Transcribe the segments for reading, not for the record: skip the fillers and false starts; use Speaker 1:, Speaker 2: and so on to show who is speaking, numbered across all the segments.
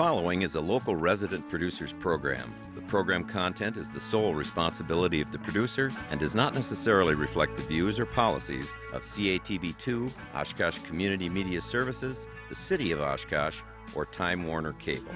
Speaker 1: following is a local resident producers program. The program content is the sole responsibility of the producer and does not necessarily reflect the views or policies of CATV2, Oshkosh Community Media Services, the City of Oshkosh, or Time Warner Cable.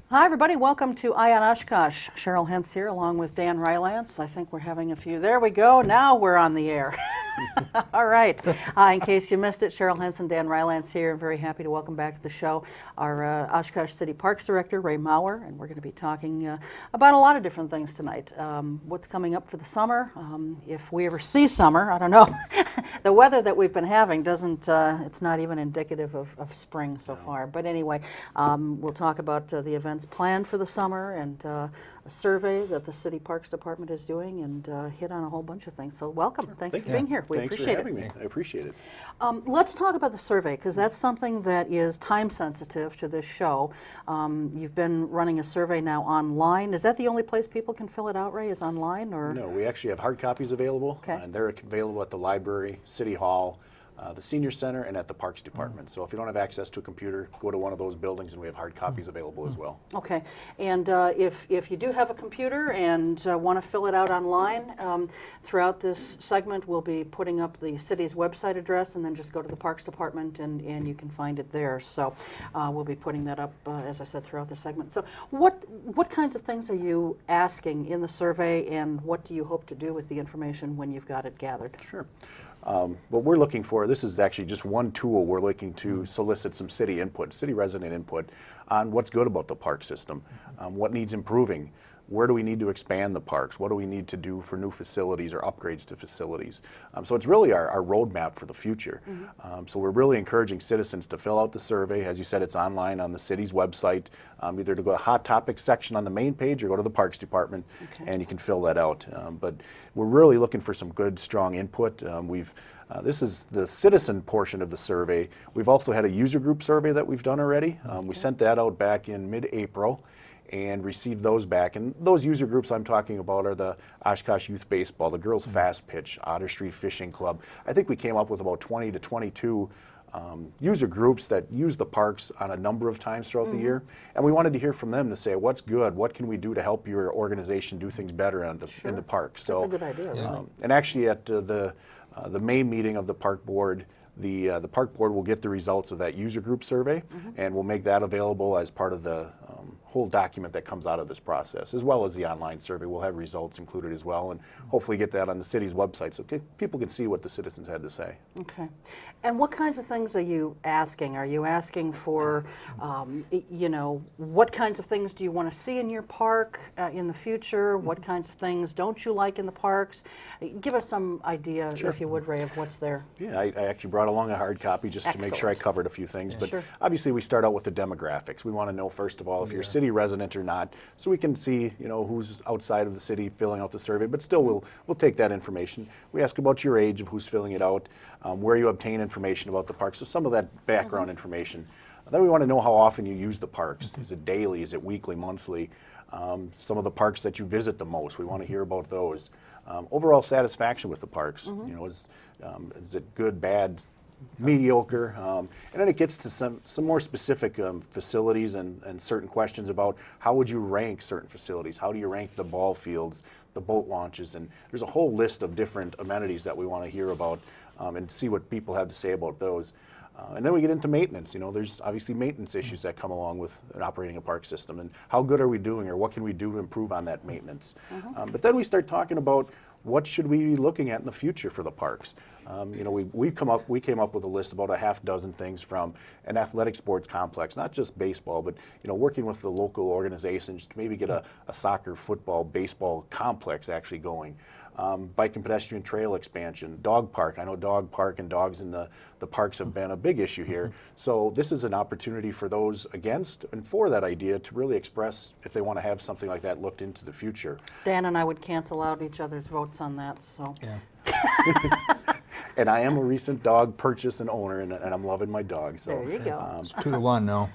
Speaker 2: Hi everybody, welcome to Eye on Oshkosh. Cheryl Hentz here along with Dan Rylance. I think we're having a few. There we go, now we're on the air. All right, in case you missed it, Cheryl Hentz and Dan Rylance here. I'm very happy to welcome back to the show our Oshkosh City Parks Director, Ray Maurer, and we're going to be talking about a lot of different things tonight. What's coming up for the summer, if we ever see summer, I don't know. The weather that we've been having doesn't, it's not even indicative of spring so far. But anyway, we'll talk about the events planned for the summer and a survey that the City Parks Department is doing and hit on a whole bunch of things. So welcome. Sure. Thanks for being here. We
Speaker 3: Thanks
Speaker 2: appreciate
Speaker 3: for having me. I appreciate it.
Speaker 2: Let's talk about the survey because that's something that is time sensitive to this show. You've been running a survey now online. Is that the only place people can fill it out, Ray, is online? Or?
Speaker 3: No, we actually have hard copies available, and they're available at the library, City Hall, the Senior Center, and at the Parks Department. So if you don't have access to a computer, go to one of those buildings and we have hard copies available as well.
Speaker 2: Okay, and if you do have a computer and want to fill it out online, throughout this segment we'll be putting up the city's website address and then just go to the Parks Department and you can find it there. So we'll be putting that up, as I said, throughout the segment. So what kinds of things are you asking in the survey and what do you hope to do with the information when you've got it gathered?
Speaker 3: Sure. What we're looking for, this is actually just one tool, we're looking to solicit some city input, city resident input on what's good about the park system, what needs improving, where do we need to expand the parks, what do we need to do for new facilities or upgrades to facilities. So it's really our roadmap for the future. So we're really encouraging citizens to fill out the survey. As you said, it's online on the city's website, either to go to the hot topics section on the main page or go to the Parks Department and you can fill that out. But we're really looking for some good, strong input. This is the citizen portion of the survey. We've also had a user group survey that we've done already. We sent that out back in mid-April and received those back. And those user groups I'm talking about are the Oshkosh Youth Baseball, the Girls Fast Pitch, Otter Street Fishing Club. I think we came up with about 20 to 22 user groups that use the parks on a number of times throughout the year. And we wanted to hear from them to say, what's good? What can we do to help your organization do things better in the parks? So,
Speaker 2: that's a good idea. Really.
Speaker 3: And actually at the May meeting of the park board, the park board will get the results of that user group survey and we'll make that available as part of the whole document that comes out of this process, as well as the online survey. We'll have results included as well and hopefully get that on the city's website so people can see what the citizens had to say.
Speaker 2: Okay. And what kinds of things are you asking? Are you asking for, you know, what kinds of things do you want to see in your park in the future? What kinds of things don't you like in the parks? Give us some idea, if you would, Ray, of what's there.
Speaker 3: Yeah, I actually brought along a hard copy just to make sure I covered a few things. But obviously we start out with the demographics. We want to know, first of all, if you're a city resident or not, so we can see, you know, who's outside of the city filling out the survey, but still we'll take that information. We ask about your age of who's filling it out, where you obtain information about the park, so some of that background information. Then we want to know how often you use the parks. Is it daily? Is it weekly, monthly? Some of the parks that you visit the most, we want to hear about those. Overall satisfaction with the parks, you know, is it good, bad, mediocre, and then it gets to some more specific facilities and certain questions about how would you rank certain facilities, how do you rank the ball fields, the boat launches, and there's a whole list of different amenities that we want to hear about and see what people have to say about those. And then we get into maintenance. There's obviously maintenance issues that come along with operating a park system, and how good are we doing, or what can we do to improve on that maintenance? But then we start talking about what should we be looking at in the future for the parks. We came up with a list of about a half dozen things, from an athletic sports complex, not just baseball, but working with the local organizations to maybe get a soccer, football, baseball complex actually going. Bike and pedestrian trail expansion, dog park. I know dog park and dogs in the parks have been a big issue here. So this is an opportunity for those against and for that idea to really express if they want to have something like that looked into the future.
Speaker 2: Dan and I would cancel out each other's votes on that, so.
Speaker 4: Yeah.
Speaker 3: And I am a recent dog purchase and owner, and I'm loving my dog. So
Speaker 2: There you go.
Speaker 4: It's 2-1 now.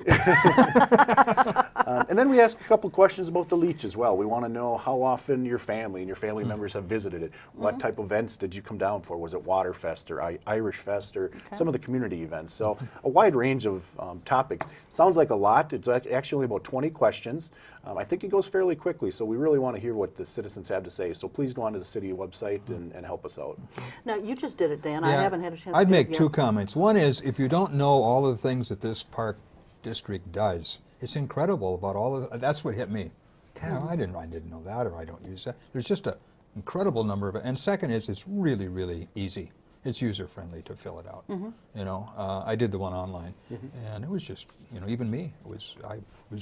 Speaker 3: And then we ask a couple questions about the leach as well. We want to know how often your family and your family members have visited it. What type of events did you come down for? Was it Waterfest or Irish Fest or some of the community events? So a wide range of topics. Sounds like a lot. It's actually about 20 questions. I think it goes fairly quickly, so we really want to hear what the citizens have to say. So please go onto the city website and help us out.
Speaker 2: Now, you just did it, Dan. I haven't had a chance to
Speaker 4: I'd
Speaker 2: do it
Speaker 4: make
Speaker 2: yet.
Speaker 4: two comments. One is, if you don't know all of the things that this park district does, it's incredible about all of that's what hit me. Damn, I didn't know that, or I don't use that. There's just an incredible number of it. And second is, it's really, really easy. It's user-friendly to fill it out. I did the one online, and it was just, even me, it was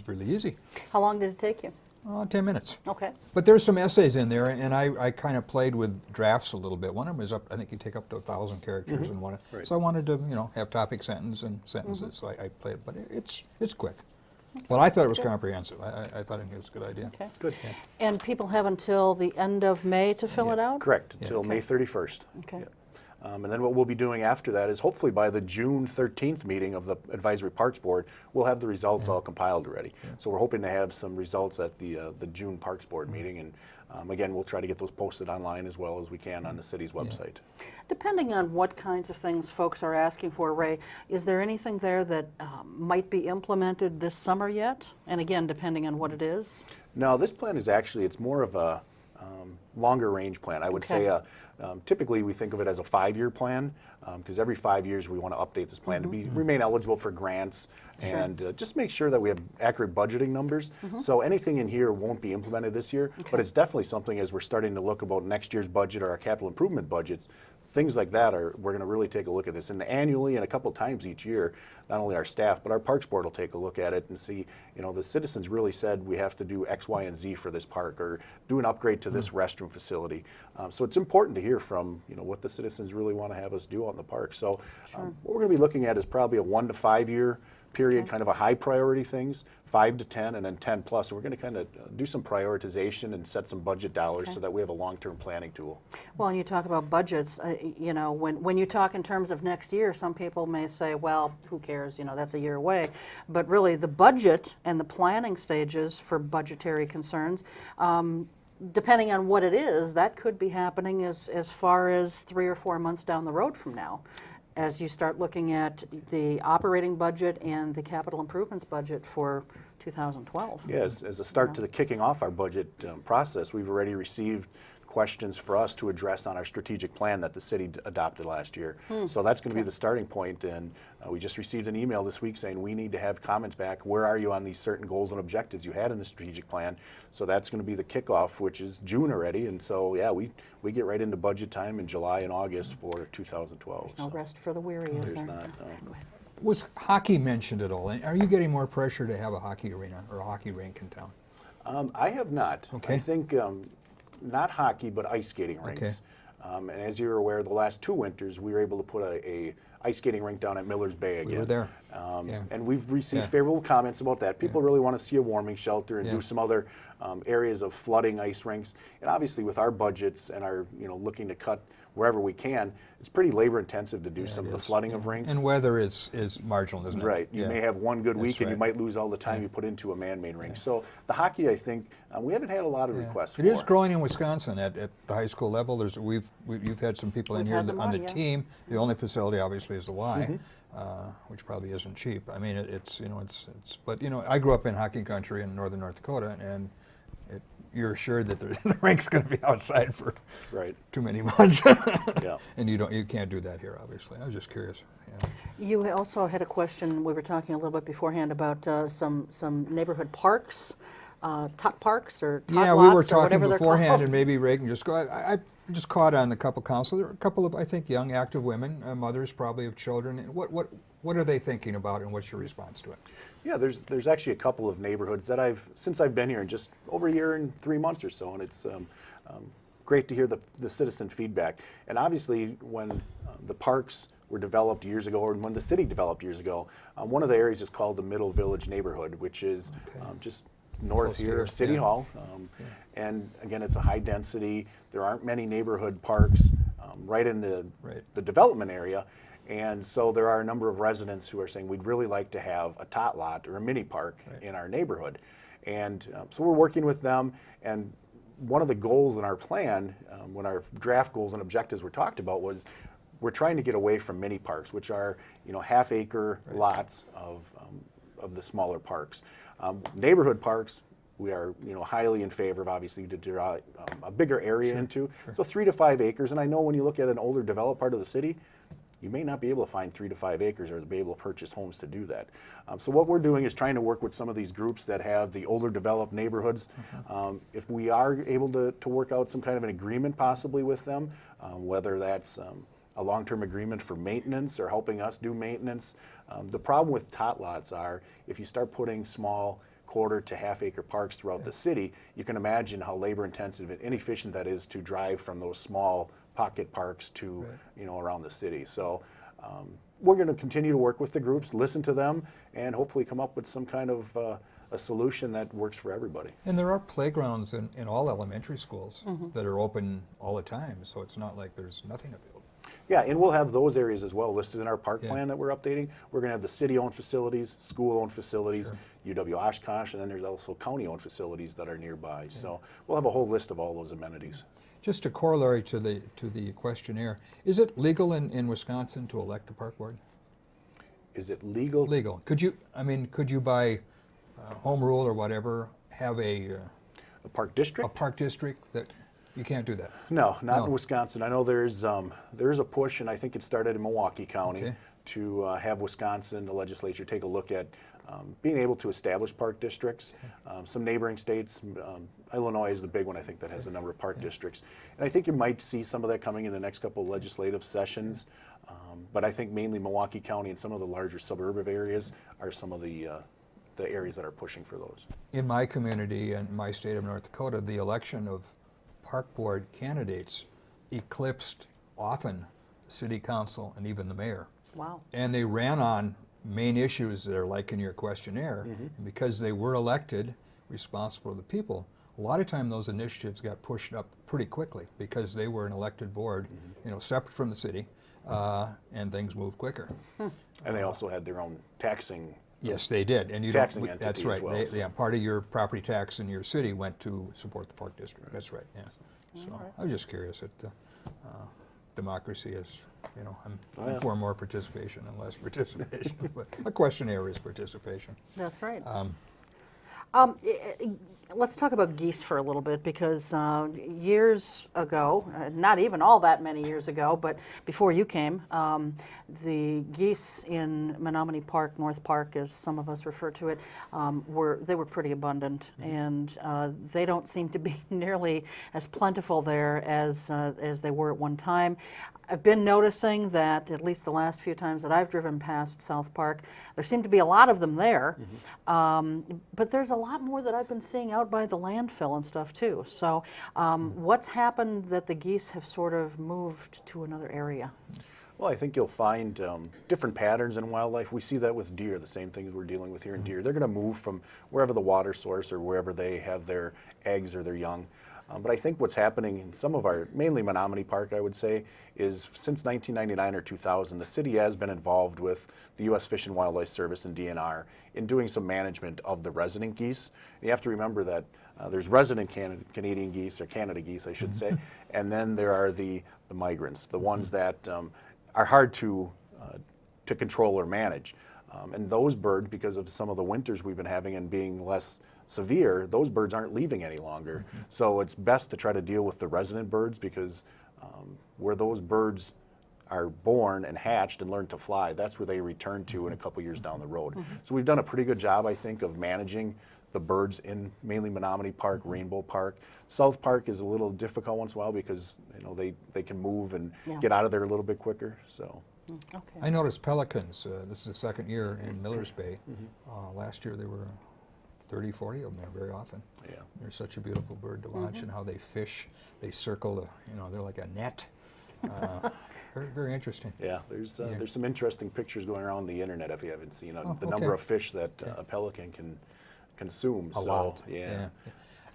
Speaker 4: really easy.
Speaker 2: How long did it take you?
Speaker 4: 10 minutes.
Speaker 2: Okay.
Speaker 4: But there's some essays in there, and I kind of played with drafts a little bit. One of them is up, I think you take up to 1,000 characters in one.
Speaker 3: Right.
Speaker 4: So I wanted to, have topic sentence and sentences, so I played it. But it's quick. Well, I thought it was comprehensive. I thought it was a good idea.
Speaker 2: Okay.
Speaker 3: Good.
Speaker 2: And people have until the end of May to fill it out?
Speaker 3: Correct, until May 31st.
Speaker 2: Okay.
Speaker 3: Yeah. And then what we'll be doing after that is hopefully by the June 13th meeting of the Advisory Parks Board, we'll have the results all compiled already. So we're hoping to have some results at the June Parks Board meeting. And again, we'll try to get those posted online as well as we can on the city's website.
Speaker 2: Depending on what kinds of things folks are asking for, Ray, is there anything there that might be implemented this summer yet? And again, depending on what it is?
Speaker 3: No, this plan is actually, it's more of a longer range plan. I would say typically we think of it as a 5-year plan, because every 5 years we want to update this plan to remain eligible for grants and just make sure that we have accurate budgeting numbers. So anything in here won't be implemented this year, but it's definitely something as we're starting to look about next year's budget or our capital improvement budgets, things like that we're going to really take a look at this. And annually and a couple times each year, not only our staff, but our Parks Board will take a look at it and see, the citizens really said we have to do X, Y, and Z for this park, or do an upgrade to this restroom facility. So it's important to hear from, what the citizens really want to have us do on the park. So what we're going to be looking at is probably a 1 to 5 year period, kind of a high priority things, 5 to 10, and then 10 plus. So we're going to kind of do some prioritization and set some budget dollars so that we have a long-term planning tool.
Speaker 2: Well, and you talk about budgets, when you talk in terms of next year, some people may say, well, who cares, that's a year away. But really, the budget and the planning stages for budgetary concerns, depending on what it is, that could be happening as far as 3 or 4 months down the road from now, as you start looking at the operating budget and the capital improvements budget for 2012.
Speaker 3: Yes, as a start to the kicking off our budget process, we've already received questions for us to address on our strategic plan that the city adopted last year. So that's going to be the starting point, and we just received an email this week saying we need to have comments back. Where are you on these certain goals and objectives you had in the strategic plan? So that's going to be the kickoff, which is June already, and so we get right into budget time in July and August for 2012.
Speaker 2: No rest for the weary, is
Speaker 3: There's
Speaker 2: there?
Speaker 3: not.
Speaker 4: Was hockey mentioned at all? And are you getting more pressure to have a hockey arena or a hockey rink in town?
Speaker 3: I have not.
Speaker 4: Okay.
Speaker 3: I think not hockey, but ice skating rinks.
Speaker 4: Okay.
Speaker 3: And as you're aware, the last 2 winters, we were able to put a ice skating rink down at Miller's Bay again.
Speaker 4: We were there.
Speaker 3: And we've received
Speaker 4: Yeah.
Speaker 3: favorable comments about that. People really want to see a warming shelter and do some other areas of flooding ice rinks. And obviously, with our budgets and our looking to cut wherever we can, it's pretty labor intensive to do some of the flooding of rinks.
Speaker 4: And weather is marginal, isn't it?
Speaker 3: Right. You may have one good
Speaker 4: That's
Speaker 3: week and you
Speaker 4: right.
Speaker 3: might lose all the time you put into a man-made rink. So the hockey, I think, we haven't had a lot of requests for.
Speaker 4: It is growing in Wisconsin at the high school level. You've had some people in
Speaker 2: We've
Speaker 4: here
Speaker 2: had them
Speaker 4: on the
Speaker 2: on, yeah.
Speaker 4: team. The only facility obviously is the Y, which probably isn't cheap. I mean, but I grew up in hockey country in northern North Dakota, and you're assured that the rank's going to be outside for
Speaker 3: Right.
Speaker 4: too many months.
Speaker 3: Yeah.
Speaker 4: And you can't do that here, obviously. I was just curious. Yeah.
Speaker 2: You also had a question, we were talking a little bit beforehand about some neighborhood parks, tot parks or tot
Speaker 4: Yeah,
Speaker 2: lots
Speaker 4: we were
Speaker 2: or
Speaker 4: talking
Speaker 2: whatever they're
Speaker 4: beforehand,
Speaker 2: called.
Speaker 4: and maybe Ray can just go. I just caught on a couple council. There are a couple of, I think, young, active women, mothers probably of children. What are they thinking about, and what's your response to it?
Speaker 3: Yeah, there's actually a couple of neighborhoods that since I've been here in just over a year and 3 months or so, and it's great to hear the citizen feedback. And obviously, when the parks were developed years ago, or when the city developed years ago, one of the areas is called the Middle Village neighborhood, which is just north
Speaker 4: Close
Speaker 3: here
Speaker 4: here,
Speaker 3: of City
Speaker 4: yeah.
Speaker 3: Hall. And again, it's a high density. There aren't many neighborhood parks right in the development area. And so there are a number of residents who are saying, we'd really like to have a tot lot or a mini park in our neighborhood. And so we're working with them. And one of the goals in our plan, when our draft goals and objectives were talked about, was we're trying to get away from mini parks, which are half-acre lots of the smaller parks. Neighborhood parks, we are highly in favor of, obviously, to draw a bigger area into. So 3 to 5 acres. And I know when you look at an older developed part of the city, you may not be able to find 3 to 5 acres or be able to purchase homes to do that. So what we're doing is trying to work with some of these groups that have the older developed neighborhoods. If we are able to work out some kind of an agreement possibly with them, whether that's a long-term agreement for maintenance or helping us do maintenance. The problem with tot lots are if you start putting small quarter to half-acre parks throughout the city, you can imagine how labor-intensive and inefficient that is to drive from those small pocket parks to around the city. So we're going to continue to work with the groups, listen to them, and hopefully come up with some kind of a solution that works for everybody.
Speaker 4: And there are playgrounds in all elementary schools that are open all the time, so it's not like there's nothing available.
Speaker 3: Yeah, and we'll have those areas as well listed in our park plan that we're updating. We're going to have the city-owned facilities, school-owned facilities, UW Oshkosh, and then there's also county-owned facilities that are nearby. So we'll have a whole list of all those amenities.
Speaker 4: Just a corollary to the questionnaire, is it legal in Wisconsin to elect a park board?
Speaker 3: Is it legal?
Speaker 4: Legal. Could you by home rule or whatever have a
Speaker 3: park district?
Speaker 4: a park district that you can't do that?
Speaker 3: No, not in Wisconsin. I know there's a push, and I think it started in Milwaukee County to have Wisconsin, the legislature, take a look at being able to establish park districts. Some neighboring states, Illinois is the big one, I think, that has a number of park districts. And I think you might see some of that coming in the next couple of legislative sessions. But I think mainly Milwaukee County and some of the larger suburban areas are some of the areas that are pushing for those.
Speaker 4: In my community and my state of North Dakota, the election of park board candidates eclipsed often the city council and even the mayor.
Speaker 2: Wow.
Speaker 4: And they ran on main issues that are like in your questionnaire. And because they were elected, responsible to the people, a lot of time those initiatives got pushed up pretty quickly because they were an elected board, separate from the city, and things moved quicker.
Speaker 3: And they also had their own taxing.
Speaker 4: Yes, they did, and
Speaker 3: Taxing
Speaker 4: don't.
Speaker 3: entity
Speaker 4: That's
Speaker 3: as
Speaker 4: right.
Speaker 3: well, so.
Speaker 4: Yeah, part of your property tax in your city went to support the park district. That's right. Yeah. So I was just curious that democracy is, I'm for more participation and less participation. But a questionnaire is participation.
Speaker 2: That's right. Let's talk about geese for a little bit because years ago, not even all that many years ago, but before you came, the geese in Menominee Park, North Park, as some of us refer to it, they were pretty abundant, and they don't seem to be nearly as plentiful there as they were at one time. I've been noticing that at least the last few times that I've driven past South Park, there seem to be a lot of them there, but there's a lot more that I've been seeing out by the landfill and stuff too. So what's happened that the geese have sort of moved to another area?
Speaker 3: Well, I think you'll find different patterns in wildlife. We see that with deer, the same things we're dealing with here in deer. They're going to move from wherever the water source or wherever they have their eggs or their young. But I think what's happening in some of our, mainly Menominee Park, I would say, is since 1999 or 2000, the city has been involved with the U.S. Fish and Wildlife Service and DNR in doing some management of the resident geese. And you have to remember that there's resident Canadian geese, or Canada geese, I should say, and then there are the migrants, the ones that are hard to control or manage. And those birds, because of some of the winters we've been having and being less severe, those birds aren't leaving any longer. So it's best to try to deal with the resident birds, because where those birds are born and hatched and learn to fly, that's where they return to in a couple years down the road. So we've done a pretty good job, I think, of managing the birds in mainly Menominee Park, Rainbow Park. South Park is a little difficult once in a while because they can move and get out of there a little bit quicker. So.
Speaker 2: Okay.
Speaker 4: I noticed pelicans. This is the second year in Millers Bay. Last year there were 30, 40 of them there very often.
Speaker 3: Yeah.
Speaker 4: They're such a beautiful bird to watch, and how they fish. They circle, they're like a net. Very, very interesting.
Speaker 3: Yeah, there's some interesting pictures going around the internet if you haven't seen the
Speaker 4: okay.
Speaker 3: number of fish that a pelican can consume.
Speaker 4: A lot.
Speaker 3: Yeah.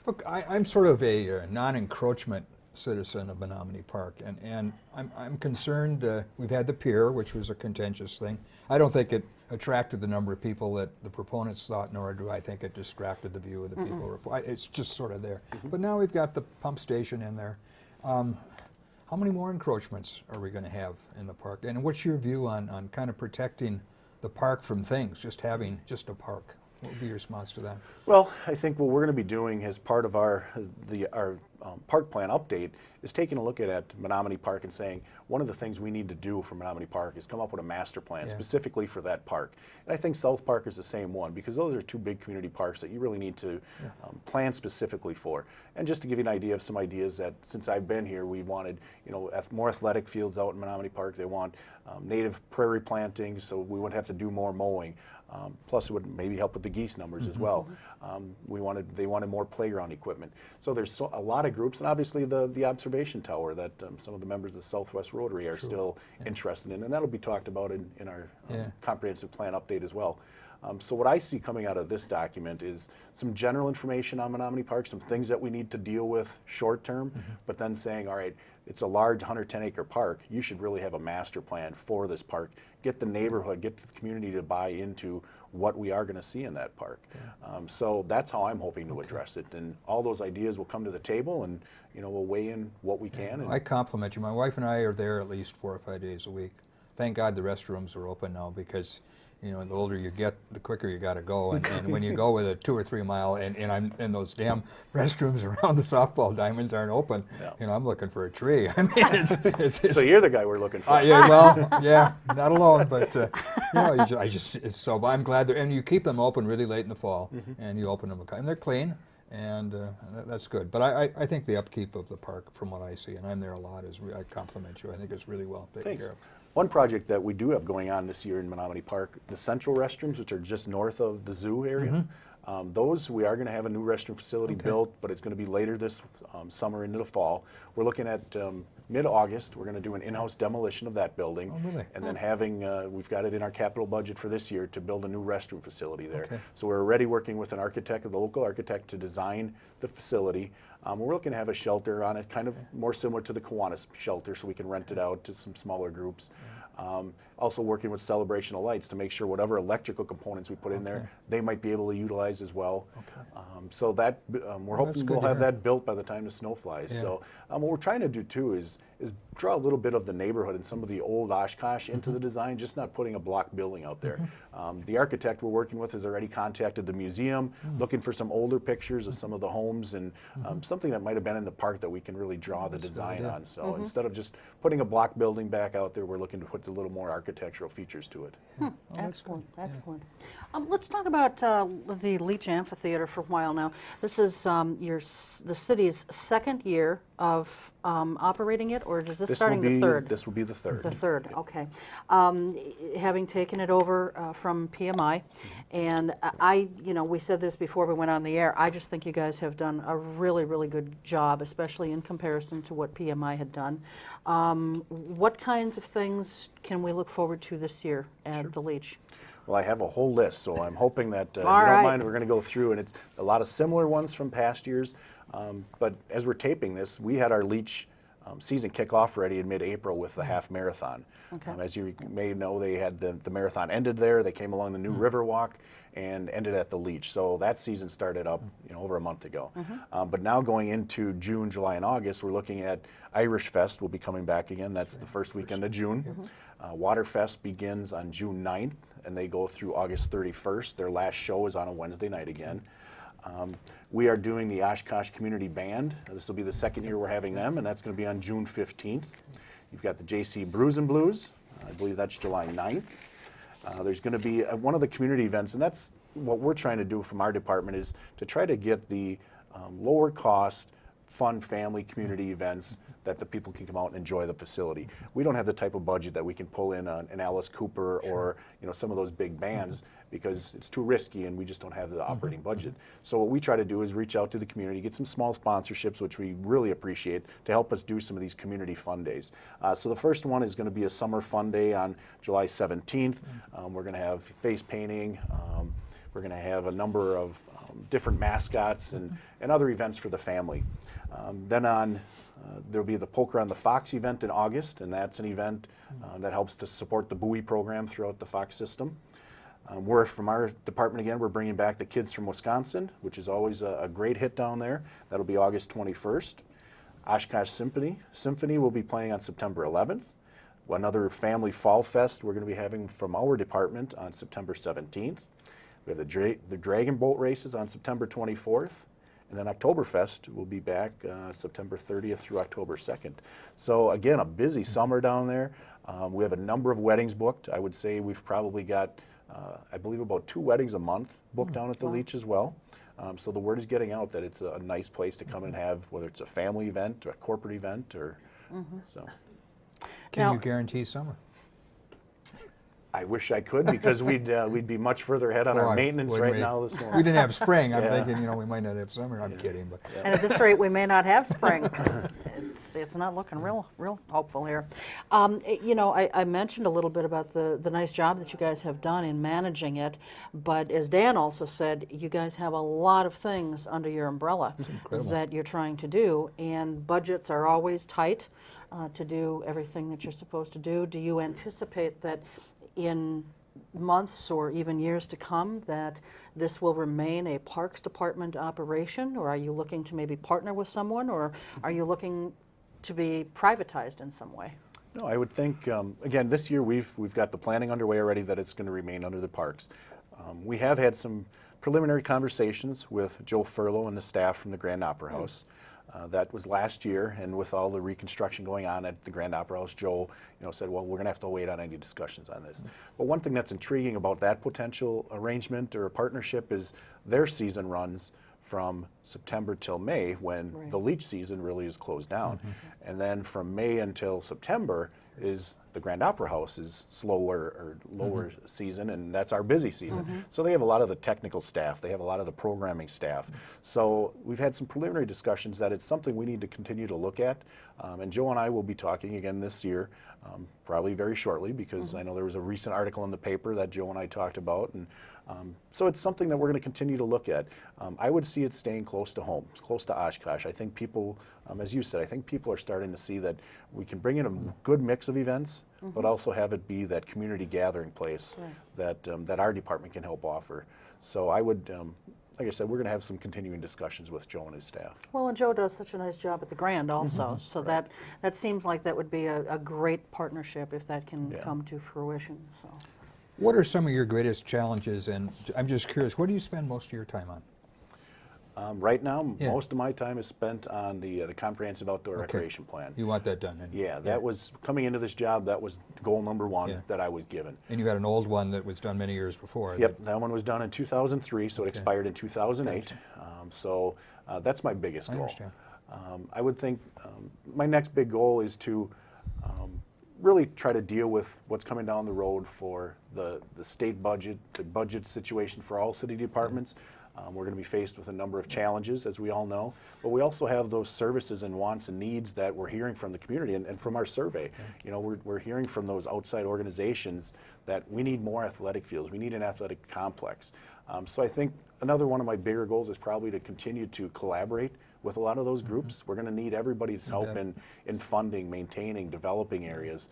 Speaker 4: Look, I'm sort of a non-encroachment citizen of Menominee Park, and I'm concerned. We've had the pier, which was a contentious thing. I don't think it attracted the number of people that the proponents thought, nor do I think it distracted the view of the people. It's just sort of there. But now we've got the pump station in there. How many more encroachments are we going to have in the park? And what's your view on kind of protecting the park from things, just having just a park? What would be your response to that?
Speaker 3: Well, I think what we're going to be doing as part of our park plan update is taking a look at Menominee Park and saying one of the things we need to do for Menominee Park is come up with a master plan specifically for that park. And I think South Park is the same one, because those are two big community parks that you really need to plan specifically for. And just to give you an idea of some ideas that since I've been here, we wanted more athletic fields out in Menominee Park. They want native prairie plantings, so we wouldn't have to do more mowing. Plus, it would maybe help with the geese numbers as well. They wanted more playground equipment. So there's a lot of groups, and obviously the observation tower that some of the members of the Southwest Rotary are still interested in, and that'll be talked about in our comprehensive plan update as well. So what I see coming out of this document is some general information on Menominee Park, some things that we need to deal with short term, but then saying, all right, it's a large 110-acre park. You should really have a master plan for this park. Get the neighborhood, get the community to buy into what we are going to see in that park. So that's how I'm hoping to address it. And all those ideas will come to the table, and we'll weigh in what we can.
Speaker 4: I compliment you. My wife and I are there at least 4 or 5 days a week. Thank God the restrooms are open now, because the older you get, the quicker you got to go. And when you go with a 2 or 3 mile, and those damn restrooms around the softball diamonds aren't open, I'm looking for a tree. I mean, it's
Speaker 3: so you're the guy we're looking for.
Speaker 4: Not alone, but I'm glad and you keep them open really late in the fall, and you open them, and they're clean, and that's good. But I think the upkeep of the park, from what I see, and I'm there a lot, I compliment you. I think it's really well taken care of.
Speaker 3: One project that we do have going on this year in Menominee Park, the central restrooms, which are just north of the zoo area, those we are going to have a new restroom facility built, but it's going to be later this summer into the fall. We're looking at mid-August. We're going to do an in-house demolition of that building, and then we've got it in our capital budget for this year to build a new restroom facility there. So we're already working with an architect, the local architect, to design the facility. We're looking to have a shelter on it, kind of more similar to the Kiwanis shelter, so we can rent it out to some smaller groups. Also working with Celebration of Lights to make sure whatever electrical components we put in there, they might be able to utilize as well. So that we're hoping we'll have that built by the time the snow flies. So what we're trying to do too is draw a little bit of the neighborhood and some of the old Oshkosh into the design, just not putting a block building out there. The architect we're working with has already contacted the museum, looking for some older pictures of some of the homes and something that might have been in the park that we can really draw the design on. So instead of just putting a block building back out there, we're looking to put a little more architectural features to it.
Speaker 2: Excellent. Let's talk about the Leach Amphitheater for a while now. This is the city's second year of operating it, or is this starting the third?
Speaker 3: This will be the third.
Speaker 2: The third, okay. Having taken it over from PMI, and we said this before we went on the air, I just think you guys have done a really, really good job, especially in comparison to what PMI had done. What kinds of things can we look forward to this year at the Leach?
Speaker 3: Well, I have a whole list, so I'm hoping that if you don't mind, we're going to go through, and it's a lot of similar ones from past years. But as we're taping this, we had our Leach season kickoff ready in mid-April with the half marathon. As you may know, they had the marathon ended there. They came along the new River Walk and ended at the Leach. So that season started up over a month ago. But now going into June, July, and August, we're looking at Irish Fest will be coming back again. That's the first weekend of June. Waterfest begins on June 9th, and they go through August 31st. Their last show is on a Wednesday night again. We are doing the Oshkosh Community Band. This will be the second year we're having them, and that's going to be on June 15th. You've got the JC Brews and Blues. I believe that's July 9th. There's going to be one of the community events, and that's what we're trying to do from our department, is to try to get the lower cost, fun family community events that the people can come out and enjoy the facility. We don't have the type of budget that we can pull in an Alice Cooper or some of those big bands because it's too risky and we just don't have the operating budget. So what we try to do is reach out to the community, get some small sponsorships, which we really appreciate, to help us do some of these community fun days. So the first one is going to be a summer fun day on July 17th. We're going to have face painting. We're going to have a number of different mascots and other events for the family. Then there'll be the Poker on the Fox event in August, and that's an event that helps to support the buoy program throughout the Fox system. We're, from our department again, we're bringing back the Kids from Wisconsin, which is always a great hit down there. That'll be August 21st. Oshkosh Symphony will be playing on September 11th. Another family fall fest we're going to be having from our department on September 17th. We have the Dragon Boat races on September 24th. And then Oktoberfest will be back September 30th through October 2nd. So again, a busy summer down there. We have a number of weddings booked. I would say we've probably got, I believe, about 2 weddings a month booked down at the Leach as well. So the word is getting out that it's a nice place to come and have, whether it's a family event or a corporate event or so.
Speaker 4: Can you guarantee summer?
Speaker 3: I wish I could, because we'd be much further ahead on our maintenance right now this morning.
Speaker 4: We didn't have spring. I'm thinking, we might not have summer. I'm kidding, but
Speaker 2: And at this rate, we may not have spring. It's not looking real hopeful here. I mentioned a little bit about the nice job that you guys have done in managing it, but as Dan also said, you guys have a lot of things under your umbrella that you're trying to do, and budgets are always tight to do everything that you're supposed to do. Do you anticipate that in months or even years to come that this will remain a Parks Department operation, or are you looking to maybe partner with someone, or are you looking to be privatized in some way?
Speaker 3: No, I would think, again, this year we've got the planning underway already that it's going to remain under the Parks. We have had some preliminary conversations with Joe Furlow and the staff from the Grand Opera House. That was last year, and with all the reconstruction going on at the Grand Opera House, Joe said, well, we're going to have to wait on any discussions on this. But one thing that's intriguing about that potential arrangement or partnership is their season runs from September till May, when the Leach season really is closed down. And then from May until September is the Grand Opera House is slower or lower season, and that's our busy season. So they have a lot of the technical staff, they have a lot of the programming staff. So we've had some preliminary discussions that it's something we need to continue to look at. And Joe and I will be talking again this year, probably very shortly, because I know there was a recent article in the paper that Joe and I talked about. And so it's something that we're going to continue to look at. I would see it staying close to home, close to Oshkosh. I think people, as you said, I think people are starting to see that we can bring in a good mix of events, but also have it be that community gathering place that our department can help offer. So I would, like I said, we're going to have some continuing discussions with Joe and his staff.
Speaker 2: Well, and Joe does such a nice job at the Grand also, so that seems like that would be a great partnership if that can come to fruition. So.
Speaker 4: What are some of your greatest challenges? And I'm just curious, what do you spend most of your time on?
Speaker 3: Right now, most of my time is spent on the comprehensive outdoor recreation plan.
Speaker 4: You want that done? And
Speaker 3: that was, coming into this job, that was goal number one that I was given.
Speaker 4: And you had an old one that was done many years before.
Speaker 3: Yep, that one was done in 2003, so it expired in 2008.
Speaker 4: Gotcha.
Speaker 3: So that's my biggest goal.
Speaker 4: I understand.
Speaker 3: I would think my next big goal is to really try to deal with what's coming down the road for the state budget, the budget situation for all city departments. We're going to be faced with a number of challenges, as we all know, but we also have those services and wants and needs that we're hearing from the community and from our survey. We're hearing from those outside organizations that we need more athletic fields, we need an athletic complex. So I think another one of my bigger goals is probably to continue to collaborate with a lot of those groups. We're going to need everybody's help in funding, maintaining, developing areas.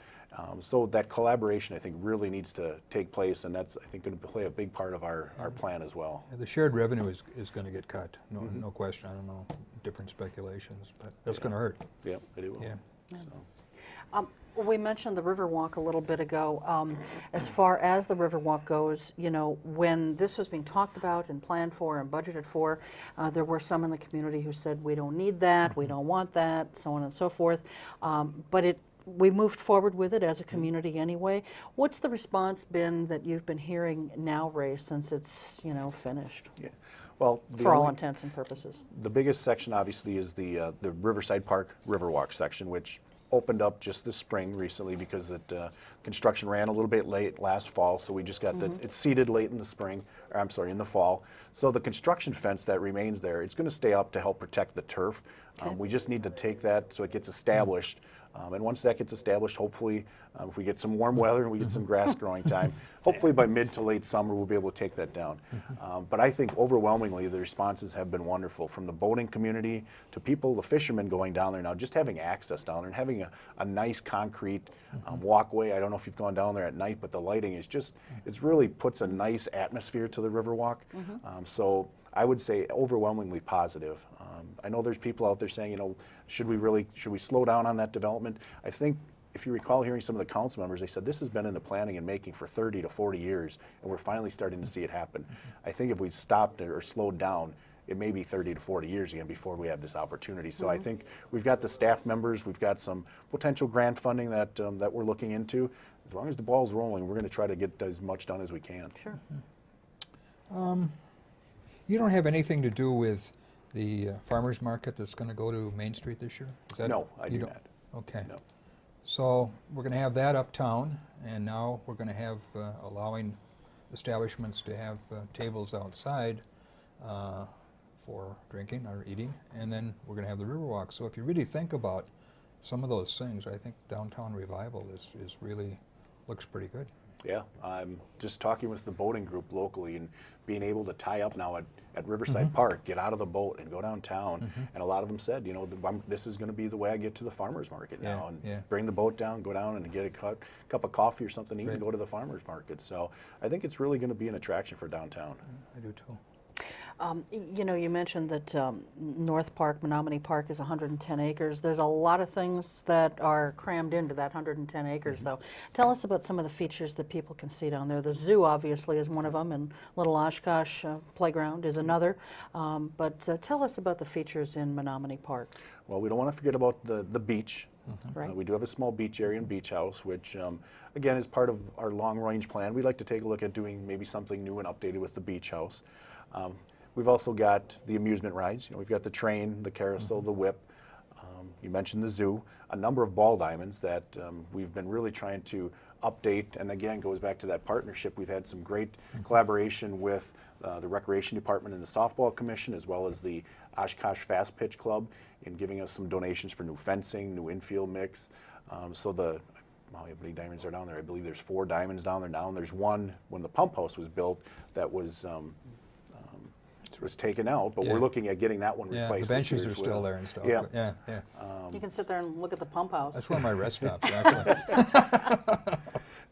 Speaker 3: So that collaboration, I think, really needs to take place, and that's, I think, going to play a big part of our plan as well.
Speaker 4: The shared revenue is going to get cut, no question. I don't know, different speculations, but that's going to hurt.
Speaker 3: Yep, it will.
Speaker 4: Yeah.
Speaker 3: So.
Speaker 2: We mentioned the Riverwalk a little bit ago. As far as the Riverwalk goes, you know, when this was being talked about and planned for and budgeted for, there were some in the community who said, we don't need that, we don't want that, so on and so forth. But we moved forward with it as a community anyway. What's the response been that you've been hearing now, Ray, since it's, you know, finished?
Speaker 3: Yeah. Well,
Speaker 2: For all intents and purposes.
Speaker 3: the biggest section obviously is the Riverside Park Riverwalk section, which opened up just this spring recently because construction ran a little bit late last fall, so we just got it's seeded late in the spring, or I'm sorry, in the fall. So the construction fence that remains there, it's going to stay up to help protect the turf.
Speaker 2: Okay.
Speaker 3: We just need to take that so it gets established. And once that gets established, hopefully, if we get some warm weather and we get some grass growing time, hopefully by mid to late summer, we'll be able to take that down. But I think overwhelmingly, the responses have been wonderful, from the boating community to people, the fishermen going down there now, just having access down there and having a nice concrete walkway. I don't know if you've gone down there at night, but the lighting is just, it really puts a nice atmosphere to the Riverwalk. So I would say overwhelmingly positive. I know there's people out there saying, you know, should we slow down on that development? I think, if you recall hearing some of the council members, they said this has been in the planning and making for 30 to 40 years, and we're finally starting to see it happen. I think if we stopped or slowed down, it may be 30 to 40 years again before we have this opportunity. So I think we've got the staff members, we've got some potential grant funding that that we're looking into. As long as the ball's rolling, we're going to try to get as much done as we can.
Speaker 2: Sure.
Speaker 4: You don't have anything to do with the farmers market that's going to go to Main Street this year? Is that,
Speaker 3: No, I
Speaker 4: you
Speaker 3: do
Speaker 4: don't?
Speaker 3: not.
Speaker 4: Okay.
Speaker 3: No.
Speaker 4: So we're going to have that uptown, and now we're going to have allowing establishments to have tables outside for drinking or eating, and then we're going to have the Riverwalk. So if you really think about some of those things, I think downtown revival is really looks pretty good.
Speaker 3: Yeah, I'm just talking with the boating group locally and being able to tie up now at Riverside Park, get out of the boat and go downtown. And a lot of them said, you know, this is going to be the way I get to the farmer's market now. And bring the boat down, go down and get a cup of coffee or something, and go to the farmer's market. So I think it's really going to be an attraction for downtown.
Speaker 4: I do too.
Speaker 2: You know, you mentioned that North Park, Menominee Park is 110 acres. There's a lot of things that are crammed into that 110 acres, though. Tell us about some of the features that people can see down there. The zoo, obviously, is one of them, and Little Oshkosh Playground is another. But tell us about the features in Menominee Park.
Speaker 3: Well, we don't want to forget about the beach.
Speaker 2: Right.
Speaker 3: We do have a small beach area and beach house, which, again, is part of our long-range plan. We'd like to take a look at doing maybe something new and updated with the beach house. We've also got the amusement rides. You know, we've got the train, the carousel, the whip. You mentioned the zoo. A number of ball diamonds that we've been really trying to update. And again, goes back to that partnership. We've had some great collaboration with the Recreation Department and the Softball Commission, as well as the Oshkosh Fast Pitch Club, in giving us some donations for new fencing, new infield mix. So how many diamonds are down there? I believe there's 4 diamonds down there now, and there's one when the pump house was built that was taken out, but we're looking at getting that one replaced.
Speaker 4: The benches are still there and stuff.
Speaker 3: Yeah.
Speaker 4: Yeah.
Speaker 2: You can sit there and look at the pump house.
Speaker 4: That's where my rest stops, actually.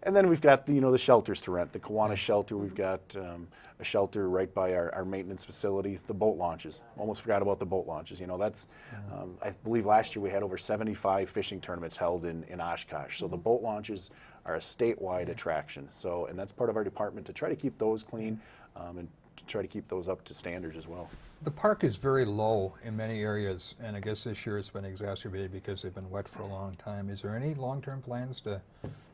Speaker 3: And then we've got the shelters to rent. The Kiwanis shelter, we've got a shelter right by our maintenance facility. The boat launches. Almost forgot about the boat launches. You know, that's I believe last year we had over 75 fishing tournaments held in Oshkosh. So the boat launches are a statewide attraction. So, and that's part of our department to try to keep those clean and to try to keep those up to standards as well.
Speaker 4: The park is very low in many areas, and I guess this year it's been exacerbated because they've been wet for a long time. Is there any long-term plans to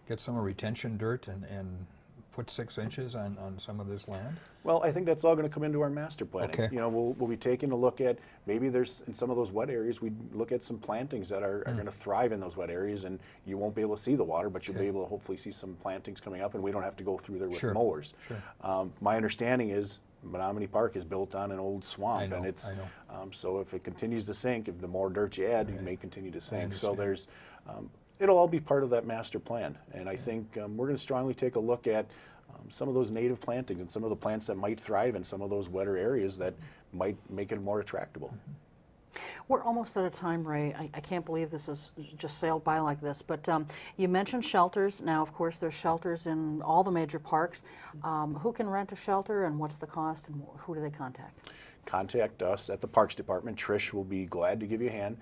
Speaker 4: get some retention dirt and put 6 inches on some of this land?
Speaker 3: Well, I think that's all going to come into our master planning.
Speaker 4: Okay.
Speaker 3: You know, we'll be taking a look at, maybe there's, in some of those wet areas, we look at some plantings that are going to thrive in those wet areas, and you won't be able to see the water, but you'll be able to hopefully see some plantings coming up, and we don't have to go through there with mowers.
Speaker 4: Sure.
Speaker 3: My understanding is Menominee Park is built on an old swamp,
Speaker 4: I know.
Speaker 3: So if it continues to sink, if the more dirt you add, it may continue to sink. So
Speaker 4: understand.
Speaker 3: there's, it'll all be part of that master plan, and I think we're going to strongly take a look at some of those native plantings and some of the plants that might thrive in some of those wetter areas that might make it more attractable.
Speaker 2: We're almost out of time, Ray. I can't believe this has just sailed by like this, but you mentioned shelters. Now, of course, there's shelters in all the major parks. Who can rent a shelter, and what's the cost, and who do they contact?
Speaker 3: contact us at the Parks Department. Trish will be glad to give you a hand.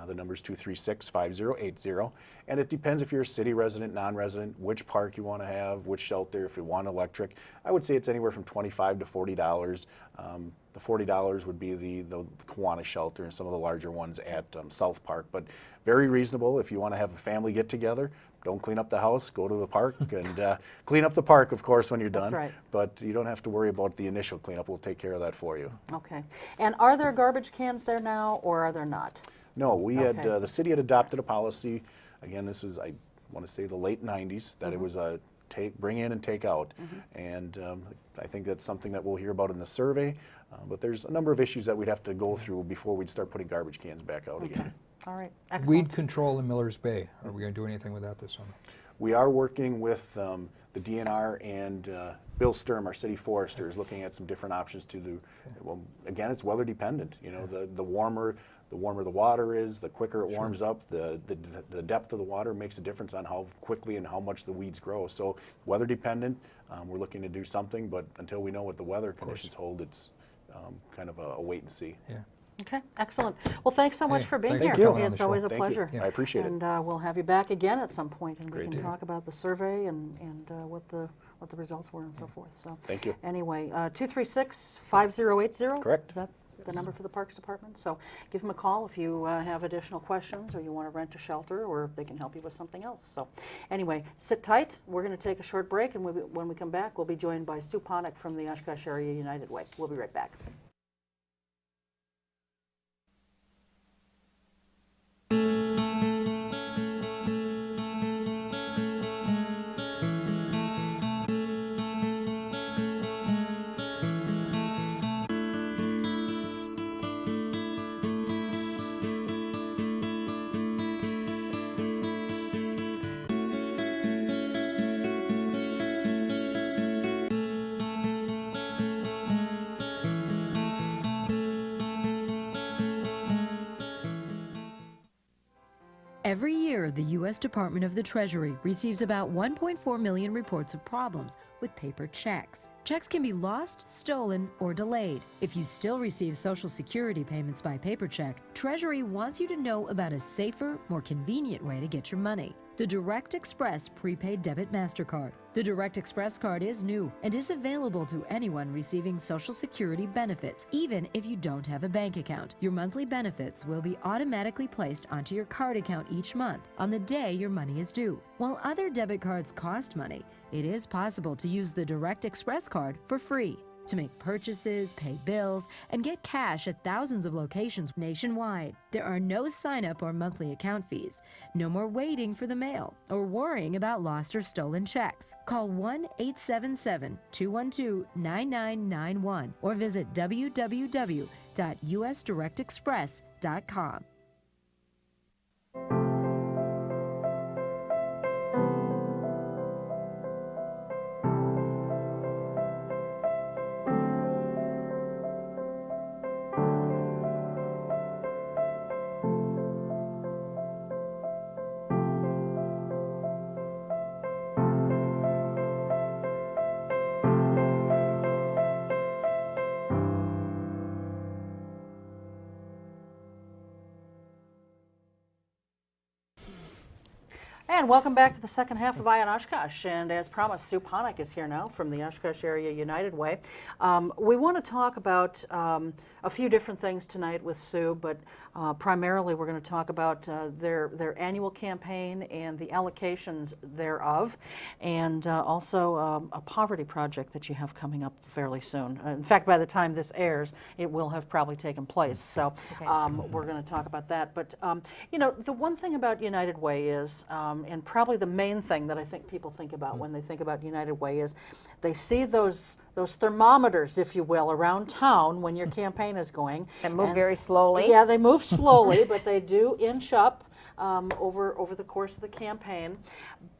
Speaker 3: The number is 236-5080. And it depends if you're a city resident, non-resident, which park you want to have, which shelter, if you want electric. I would say it's anywhere from $25 to $40. The $40 would be the Kiwanis shelter and some of the larger ones at South Park. But very reasonable if you want to have a family get together. Don't clean up the house, go to the park, and clean up the park, of course, when you're done.
Speaker 2: That's right.
Speaker 3: But you don't have to worry about the initial cleanup. We'll take care of that for you.
Speaker 2: Okay. And are there garbage cans there now, or are there not?
Speaker 3: No, we had,
Speaker 2: Okay.
Speaker 3: the city had adopted a policy, again, this was, I want to say, the late 90s, that it was a bring in and take out. And I think that's something that we'll hear about in the survey. But there's a number of issues that we'd have to go through before we'd start putting garbage cans back out again.
Speaker 2: All right. Excellent.
Speaker 4: Weed control in Millers Bay. Are we going to do anything with that this summer?
Speaker 3: We are working with the DNR and Bill Sturm, our city forester, is looking at some different options to do. Well, again, it's weather dependent. You know, the warmer the water is, the quicker it warms up. The depth of the water makes a difference on how quickly and how much the weeds grow. So weather dependent. We're looking to do something, but until we know what the weather conditions hold, it's kind of a wait and see.
Speaker 4: Yeah.
Speaker 2: Okay, excellent. Well, thanks so much
Speaker 4: Hey,
Speaker 2: for being
Speaker 4: thanks
Speaker 2: here.
Speaker 4: for coming on
Speaker 2: It's
Speaker 4: the show.
Speaker 2: always a
Speaker 3: Thank you.
Speaker 2: pleasure.
Speaker 3: I appreciate it.
Speaker 2: And we'll have you back again at some point, and we
Speaker 3: Great
Speaker 2: can
Speaker 3: deal.
Speaker 2: talk about the survey and what the results were and so forth. So
Speaker 3: Thank you.
Speaker 2: Anyway, 236-5080.
Speaker 3: Correct.
Speaker 2: Is that the number for the Parks Department? So give them a call if you have additional questions, or you want to rent a shelter, or if they can help you with something else. So anyway, sit tight. We're going to take a short break, and when we come back, we'll be joined by Sue Panek from the Oshkosh Area United Way. We'll be right back.
Speaker 5: Every year, the U.S. Department of the Treasury receives about 1.4 million reports of problems with paper checks. Checks can be lost, stolen, or delayed. If you still receive Social Security payments by paper check, Treasury wants you to know about a safer, more convenient way to get your money. The Direct Express Prepaid Debit MasterCard. The Direct Express card is new and is available to anyone receiving Social Security benefits, even if you don't have a bank account. Your monthly benefits will be automatically placed onto your card account each month on the day your money is due. While other debit cards cost money, it is possible to use the Direct Express card for free to make purchases, pay bills, and get cash at thousands of locations nationwide. There are no sign-up or monthly account fees. No more waiting for the mail or worrying about lost or stolen checks. Call 1-877-212-9991 or visit www.usdirectexpress.com.
Speaker 2: And welcome back to the second half of Eye on Oshkosh. And as promised, Sue Panek is here now from the Oshkosh Area United Way. We want to talk about a few different things tonight with Sue, but primarily we're going to talk about their annual campaign and the allocations thereof, and also a poverty project that you have coming up fairly soon. In fact, by the time this airs, it will have probably taken place. So we're going to talk about that. But you know, the one thing about United Way is, and probably the main thing that I think people think about when they think about United Way is they see those thermometers, if you will, around town when your campaign is going.
Speaker 6: And move very slowly.
Speaker 2: Yeah, they move slowly, but they do inch up over the course of the campaign.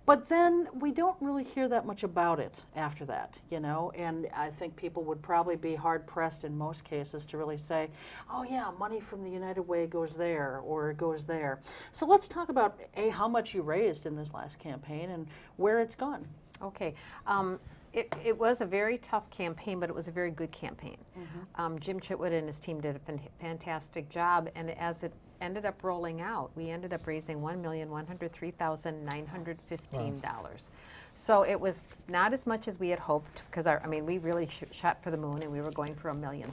Speaker 2: But then we don't really hear that much about it after that, you know, and I think people would probably be hard-pressed in most cases to really say, oh yeah, money from the United Way goes there or it goes there. So let's talk about, how much you raised in this last campaign and where it's gone.
Speaker 6: Okay. It was a very tough campaign, but it was a very good campaign. Jim Chitwood and his team did a fantastic job, and as it ended up rolling out, we ended up raising $1,103,915. So it was not as much as we had hoped, because we really shot for the moon, and we were going for $1.3 million.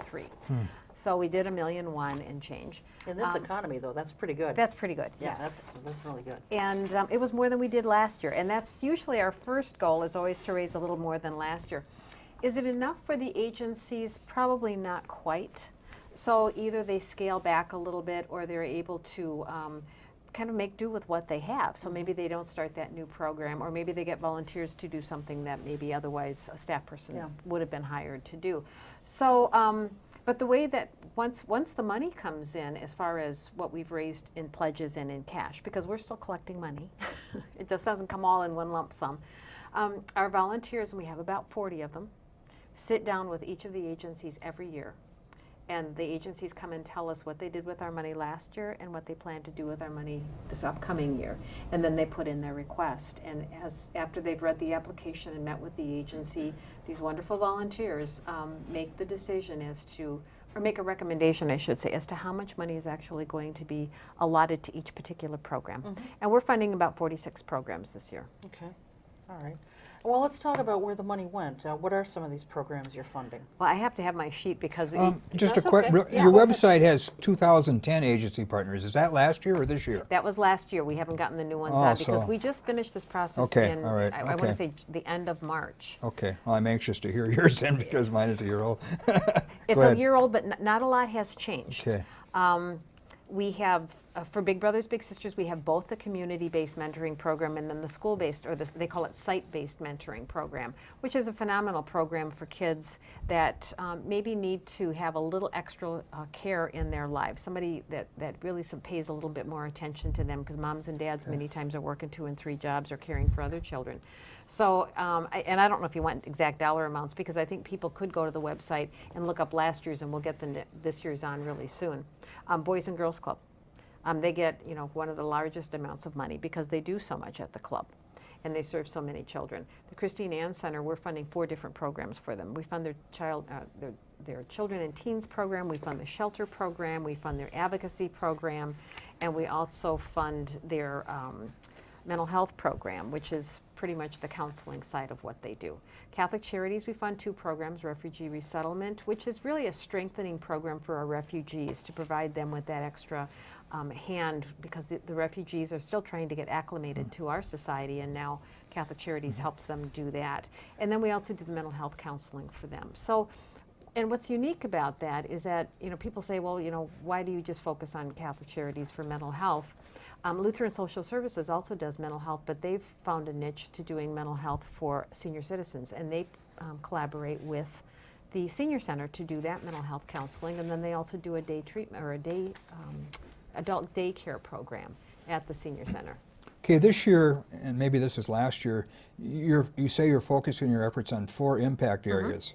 Speaker 6: So we did $1.1 million and change.
Speaker 2: In this economy, though, that's pretty good.
Speaker 6: That's pretty good.
Speaker 2: Yeah,
Speaker 6: yes.
Speaker 2: that's really good.
Speaker 6: And it was more than we did last year. And that's usually our first goal, is always to raise a little more than last year. Is it enough for the agencies? Probably not quite. So either they scale back a little bit, or they're able to kind of make do with what they have. So maybe they don't start that new program, or maybe they get volunteers to do something that maybe otherwise a staff person would have been hired to do. So, but the way that once the money comes in, as far as what we've raised in pledges and in cash, because we're still collecting money, it just doesn't come all in one lump sum. Our volunteers, and we have about 40 of them, sit down with each of the agencies every year. And the agencies come and tell us what they did with our money last year and what they plan to do with our money this upcoming year. And then they put in their request. And after they've read the application and met with the agency, these wonderful volunteers make the decision as to, or make a recommendation, I should say, as to how much money is actually going to be allotted to each particular program. And we're funding about 46 programs this year.
Speaker 2: Okay, all right. Well, let's talk about where the money went. What are some of these programs you're funding?
Speaker 6: Well, I have to have my sheet because
Speaker 4: Just
Speaker 2: That's
Speaker 4: a quick,
Speaker 2: okay. Yeah,
Speaker 4: your
Speaker 2: go ahead.
Speaker 4: website has 2010 agency partners. Is that last year or this year?
Speaker 6: that was last year. We haven't gotten the new ones
Speaker 4: Oh,
Speaker 6: out because
Speaker 4: so-
Speaker 6: we just finished this process
Speaker 4: Okay,
Speaker 6: in,
Speaker 4: all right,
Speaker 6: I want
Speaker 4: okay.
Speaker 6: to say the end of March.
Speaker 4: Okay, well, I'm anxious to hear yours then because mine is a year old.
Speaker 6: It's
Speaker 4: Go
Speaker 6: a
Speaker 4: ahead.
Speaker 6: year old, but not a lot has changed.
Speaker 4: Okay.
Speaker 6: We have, for Big Brothers Big Sisters, we have both the community-based mentoring program and then the school-based, or they call it site-based mentoring program, which is a phenomenal program for kids that maybe need to have a little extra care in their lives. Somebody that really pays a little bit more attention to them, because moms and dads many times are working 2 and 3 jobs or caring for other children. So, and I don't know if you want exact dollar amounts, because I think people could go to the website and look up last year's, and we'll get this year's on really soon. Boys and Girls Club. They get, one of the largest amounts of money because they do so much at the club, and they serve so many children. The Christine Ann Center, we're funding 4 different programs for them. We fund their children and teens program, we fund the shelter program, we fund their advocacy program, and we also fund their mental health program, which is pretty much the counseling side of what they do. Catholic Charities, we fund 2 programs, Refugee Resettlement, which is really a strengthening program for our refugees to provide them with that extra hand, because the refugees are still trying to get acclimated to our society, and now Catholic Charities helps them do that. And then we also do the mental health counseling for them. So, and what's unique about that is that, people say, well, why do you just focus on Catholic Charities for mental health? Lutheran Social Services also does mental health, but they've found a niche to doing mental health for senior citizens, and they collaborate with the Senior Center to do that mental health counseling, and then they also do a day treatment or a day adult daycare program at the Senior Center.
Speaker 4: Okay, this year, and maybe this is last year, you say you're focusing your efforts on 4 impact areas.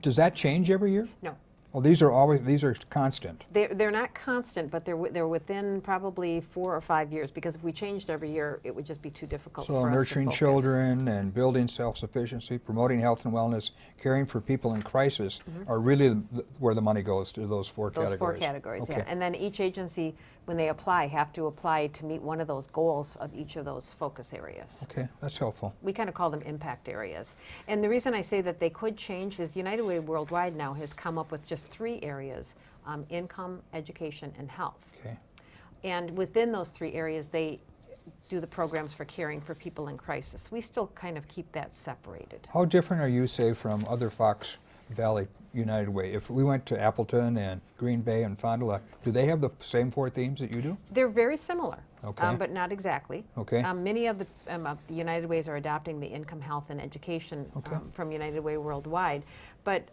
Speaker 4: Does that change every year?
Speaker 6: No.
Speaker 4: Well, these are constant.
Speaker 6: They're not constant, but they're within probably 4 or 5 years, because if we changed every year, it would just be too difficult for
Speaker 4: So
Speaker 6: us
Speaker 4: nurturing
Speaker 6: to focus.
Speaker 4: children and building self-sufficiency, promoting health and wellness, caring for people in crisis are really where the money goes, to those 4
Speaker 6: Those
Speaker 4: categories.
Speaker 6: 4 categories,
Speaker 4: Okay.
Speaker 6: yeah. And then each agency, when they apply, have to apply to meet one of those goals of each of those focus areas.
Speaker 4: Okay, that's helpful.
Speaker 6: We kind of call them impact areas. And the reason I say that they could change is United Way Worldwide now has come up with just 3 areas, income, education, and health.
Speaker 4: Okay.
Speaker 6: And within those 3 areas, they do the programs for caring for people in crisis. We still kind of keep that separated.
Speaker 4: How different are you, say, from other Fox Valley United Way? If we went to Appleton and Green Bay and Fond du Lac, do they have the same 4 themes that you do?
Speaker 6: They're very similar,
Speaker 4: Okay.
Speaker 6: but not exactly.
Speaker 4: Okay.
Speaker 6: Many of the United Ways are adopting the income, health, and education
Speaker 4: Okay.
Speaker 6: From United Way Worldwide, but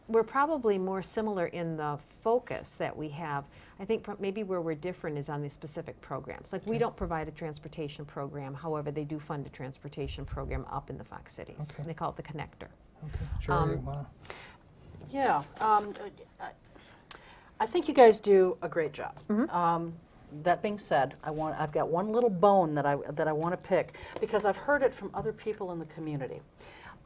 Speaker 6: we're probably more similar in the focus that we have. I think maybe where we're different is on the specific programs. Like, we don't provide a transportation program, however, they do fund a transportation program up in the Fox cities.
Speaker 4: Okay.
Speaker 6: They call it the Connector.
Speaker 4: Okay. Cheryl, you wanna?
Speaker 2: Yeah, I think you guys do a great job. That being said, I've got one little bone that I want to pick, because I've heard it from other people in the community.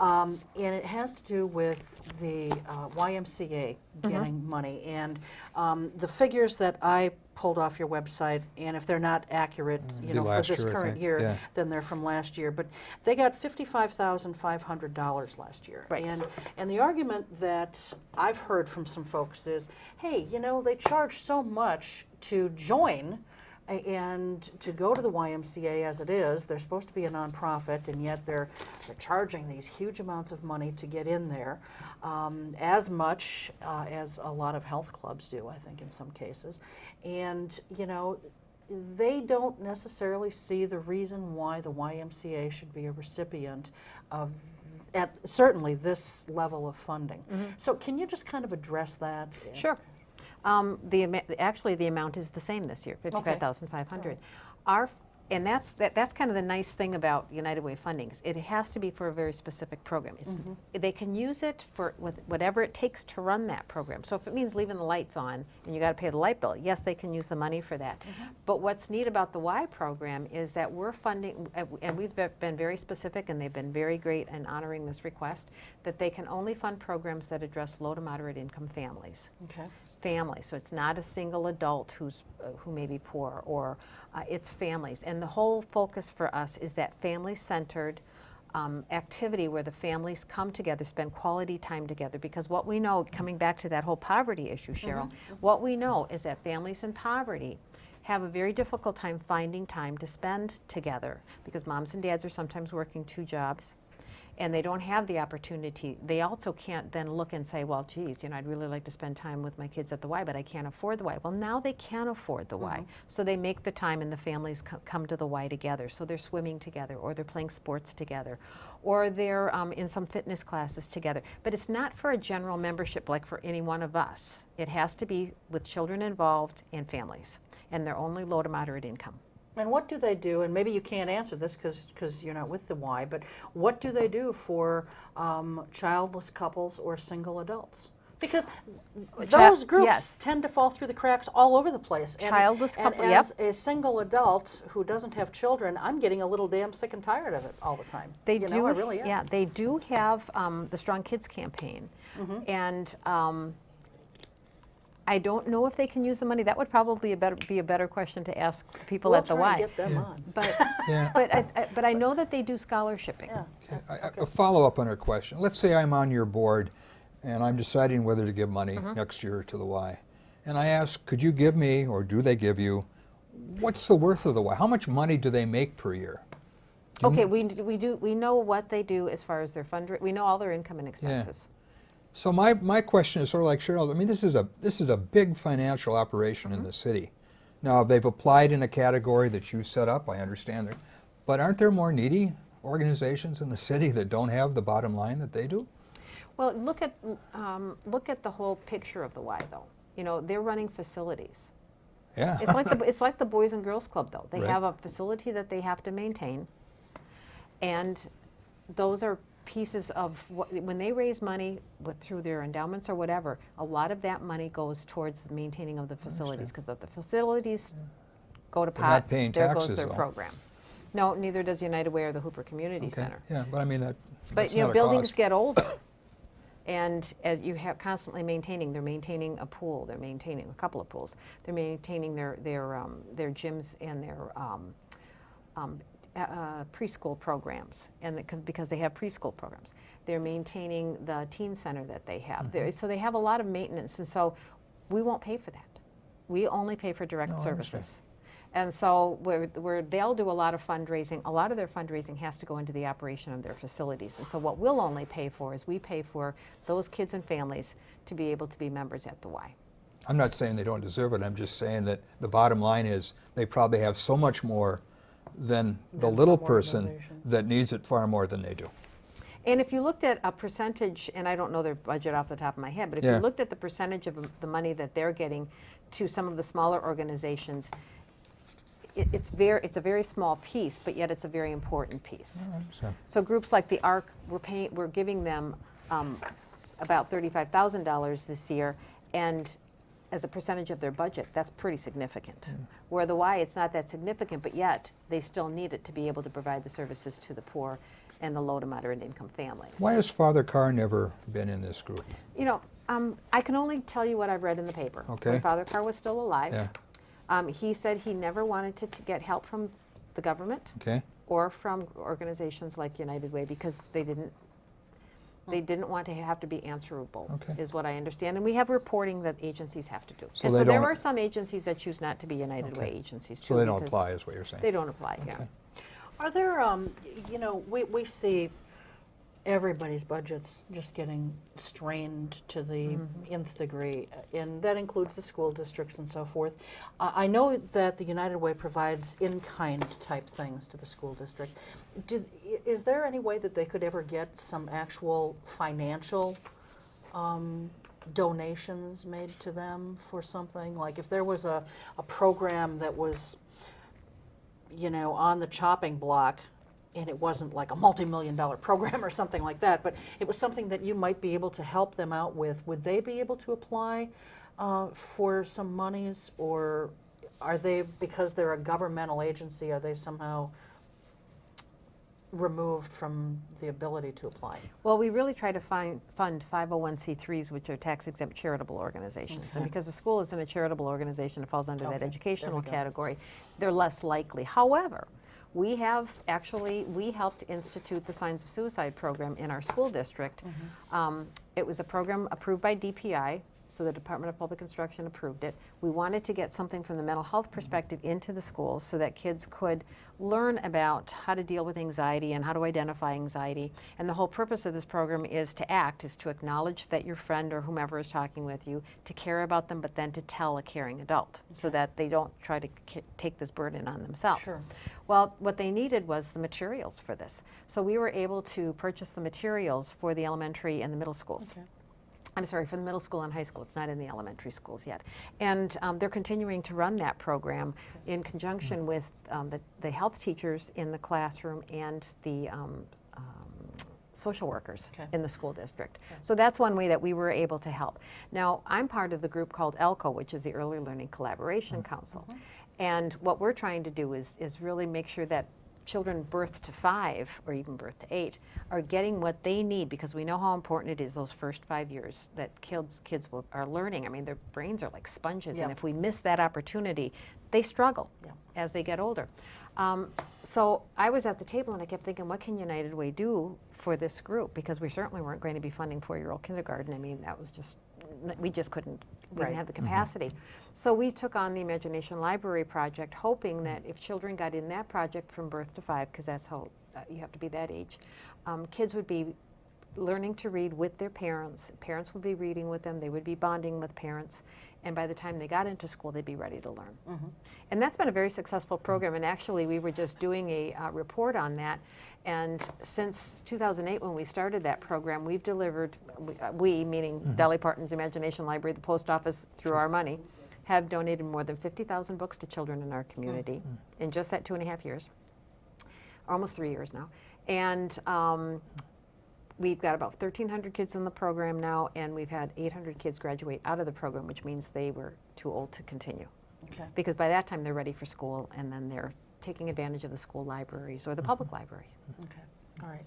Speaker 2: And it has to do with the YMCA getting money. And the figures that I pulled off your website, and if they're not accurate, you
Speaker 4: The
Speaker 2: know, for
Speaker 4: last
Speaker 2: this
Speaker 4: year, I
Speaker 2: current
Speaker 4: think,
Speaker 2: year,
Speaker 4: yeah.
Speaker 2: then they're from last year. But they got $55,500 last year.
Speaker 6: Right.
Speaker 2: And the argument that I've heard from some folks is, hey, you know, they charge so much to join and to go to the YMCA as it is. They're supposed to be a nonprofit, and yet they're charging these huge amounts of money to get in there, as much as a lot of health clubs do, I think, in some cases. And, you know, they don't necessarily see the reason why the YMCA should be a recipient of at certainly this level of funding. So can you just kind of address that?
Speaker 6: Sure. Actually, the amount is the same this year, $55,500. And that's kind of the nice thing about United Way fundings. It has to be for a very specific program. They can use it for whatever it takes to run that program. So if it means leaving the lights on and you got to pay the light bill, yes, they can use the money for that. But what's neat about the Y program is that we're funding, and we've been very specific, and they've been very great in honoring this request, that they can only fund programs that address low to moderate income families.
Speaker 2: Okay.
Speaker 6: Families, so it's not a single adult who may be poor, or it's families. And the whole focus for us is that family-centered activity where the families come together, spend quality time together. Because what we know, coming back to that whole poverty issue, Cheryl, what we know is that families in poverty have a very difficult time finding time to spend together, because moms and dads are sometimes working 2 jobs. And they don't have the opportunity. They also can't then look and say, well, geez, you know, I'd really like to spend time with my kids at the Y, but I can't afford the Y. Well, now they can afford the Y. So they make the time, and the families come to the Y together. So they're swimming together, or they're playing sports together, or they're in some fitness classes together. But it's not for a general membership like for any one of us. It has to be with children involved and families. And they're only low to moderate income.
Speaker 2: And what do they do, and maybe you can't answer this because you're not with the Y, but what do they do for childless couples or single adults? Because those groups
Speaker 6: yes.
Speaker 2: tend to fall through the cracks all over the place.
Speaker 6: Childless
Speaker 2: and
Speaker 6: couple,
Speaker 2: as a single adult who doesn't have children, I'm getting a little damn sick and tired of it all the time.
Speaker 6: They
Speaker 2: you
Speaker 6: do,
Speaker 2: know, I really am.
Speaker 6: yeah, they do have the Strong Kids campaign, and I don't know if they can use the money. That would probably be a better question to ask people
Speaker 2: We'll
Speaker 6: at the
Speaker 2: try
Speaker 6: Y.
Speaker 2: and get them on.
Speaker 6: But
Speaker 4: Yeah.
Speaker 6: but I know that they do scholarshiping.
Speaker 2: Yeah.
Speaker 4: A follow-up on her question. Let's say I'm on your board and I'm deciding whether to give money next year to the Y. And I ask, could you give me, or do they give you, what's the worth of the Y? How much money do they make per year?
Speaker 6: Okay, we know what they do as far as their fundraising. We know all their income and expenses.
Speaker 4: So my question is sort of like Cheryl's. I mean, this is a big financial operation in the city. Now, they've applied in a category that you set up, I understand that. But aren't there more needy organizations in the city that don't have the bottom line that they do?
Speaker 6: Well, look at the whole picture of the Y, though. You know, they're running facilities.
Speaker 4: Yeah.
Speaker 6: It's like the Boys and Girls Club, though. They
Speaker 4: Right.
Speaker 6: have a facility that they have to maintain, and those are pieces of when they raise money through their endowments or whatever. A lot of that money goes towards the maintaining of the facilities, because if the facilities go to
Speaker 4: They're not
Speaker 6: pot,
Speaker 4: paying
Speaker 6: there
Speaker 4: taxes,
Speaker 6: goes their
Speaker 4: though.
Speaker 6: program. No, neither does United Way or the Hooper Community
Speaker 4: Okay.
Speaker 6: Center.
Speaker 4: Yeah, but I mean
Speaker 6: But
Speaker 4: that's
Speaker 6: you know,
Speaker 4: not a
Speaker 6: buildings
Speaker 4: cost.
Speaker 6: get older, and as you have constantly maintaining, they're maintaining a pool, they're maintaining a couple of pools, they're maintaining their gyms and their preschool programs, and because they have preschool programs, they're maintaining the teen center that they have. So they have a lot of maintenance, and so we won't pay for that. We only pay for direct
Speaker 4: No, I
Speaker 6: services.
Speaker 4: understand.
Speaker 6: And so where they'll do a lot of fundraising, a lot of their fundraising has to go into the operation of their facilities. And so what we'll only pay for is we pay for those kids and families to be able to be members at the Y.
Speaker 4: I'm not saying they don't deserve it. I'm just saying that the bottom line is they probably have so much more than the little
Speaker 2: some
Speaker 4: person
Speaker 2: organizations.
Speaker 4: that needs it far more than they do.
Speaker 6: And if you looked at a percentage, and I don't know their budget off the top of my head, but if
Speaker 4: Yeah.
Speaker 6: you looked at the percentage of the money that they're getting to some of the smaller organizations, it's a very small piece, but yet it's a very important piece. So groups like the ARC, we're giving them about $35,000 this year, and as a percentage of their budget, that's pretty significant. Where the Y, it's not that significant, but yet they still need it to be able to provide the services to the poor and the low to moderate income families.
Speaker 4: Why has Father Carr never been in this group?
Speaker 6: You know, I can only tell you what I've read in the paper.
Speaker 4: Okay.
Speaker 6: When Father Carr was still alive,
Speaker 4: Yeah.
Speaker 6: he said he never wanted to get help from the government
Speaker 4: Okay.
Speaker 6: or from organizations like United Way because they didn't want to have to be answerable,
Speaker 4: Okay.
Speaker 6: is what I understand. And we have reporting that agencies have to do.
Speaker 4: So
Speaker 6: And
Speaker 4: they
Speaker 6: so there
Speaker 4: don't-
Speaker 6: are some agencies that choose not to be United Way
Speaker 4: Okay.
Speaker 6: agencies too.
Speaker 4: So they don't
Speaker 6: because
Speaker 4: apply, is what you're saying?
Speaker 6: They don't apply, yeah.
Speaker 4: Okay.
Speaker 2: Are there, you know, we see everybody's budgets just getting strained to the nth degree, and that includes the school districts and so forth. I know that the United Way provides in-kind type things to the school district. Is there any way that they could ever get some actual financial donations made to them for something? Like if there was a program that was, you know, on the chopping block, and it wasn't like a multi-million-dollar program or something like that, but it was something that you might be able to help them out with, would they be able to apply for some monies, or are they, because they're a governmental agency, are they somehow removed from the ability to apply?
Speaker 6: Well, we really try to fund 501c3s, which are tax-exempt charitable organizations. And because the school isn't a charitable organization, it falls under that
Speaker 2: Okay,
Speaker 6: educational
Speaker 2: there we go.
Speaker 6: category, they're less likely. However, we helped institute the Signs of Suicide program in our school district. It was a program approved by DPI, so the Department of Public Instruction approved it. We wanted to get something from the mental health perspective into the schools so that kids could learn about how to deal with anxiety and how to identify anxiety. And the whole purpose of this program is to acknowledge that your friend or whomever is talking with you, to care about them, but then to tell a caring adult so that they don't try to take this burden on themselves.
Speaker 2: Sure.
Speaker 6: Well, what they needed was the materials for this. So we were able to purchase the materials for the elementary and the middle schools.
Speaker 2: Okay.
Speaker 6: I'm sorry, for the middle school and high school. It's not in the elementary schools yet. And they're continuing to run that program in conjunction with the health teachers in the classroom and the social workers in the school district. So that's one way that we were able to help. Now, I'm part of the group called ELCO, which is the Early Learning Collaboration Council. And what we're trying to do is really make sure that children birth to 5 or even birth to 8 are getting what they need, because we know how important it is those first 5 years that kids are learning. I mean, their brains are like sponges, and if we miss that opportunity, they struggle as they get older. So I was at the table and I kept thinking, what can United Way do for this group? Because we certainly weren't going to be funding 4-year-old kindergarten. I mean, that was just, we just couldn't, we didn't have the capacity. So we took on the Imagination Library project, hoping that if children got in that project from birth to 5, because that's how you have to be that age, kids would be learning to read with their parents. Parents would be reading with them. They would be bonding with parents. And by the time they got into school, they'd be ready to learn. And that's been a very successful program. And actually, we were just doing a report on that. And since 2008, when we started that program, we've delivered, we meaning Dolly Parton's Imagination Library, the post office, through our money, have donated more than 50,000 books to children in our community in just that 2.5 years, almost 3 years now. And we've got about 1,300 kids in the program now, and we've had 800 kids graduate out of the program, which means they were too old to continue.
Speaker 2: Okay.
Speaker 6: Because by that time, they're ready for school, and then they're taking advantage of the school libraries or the public library.
Speaker 2: Okay. All right.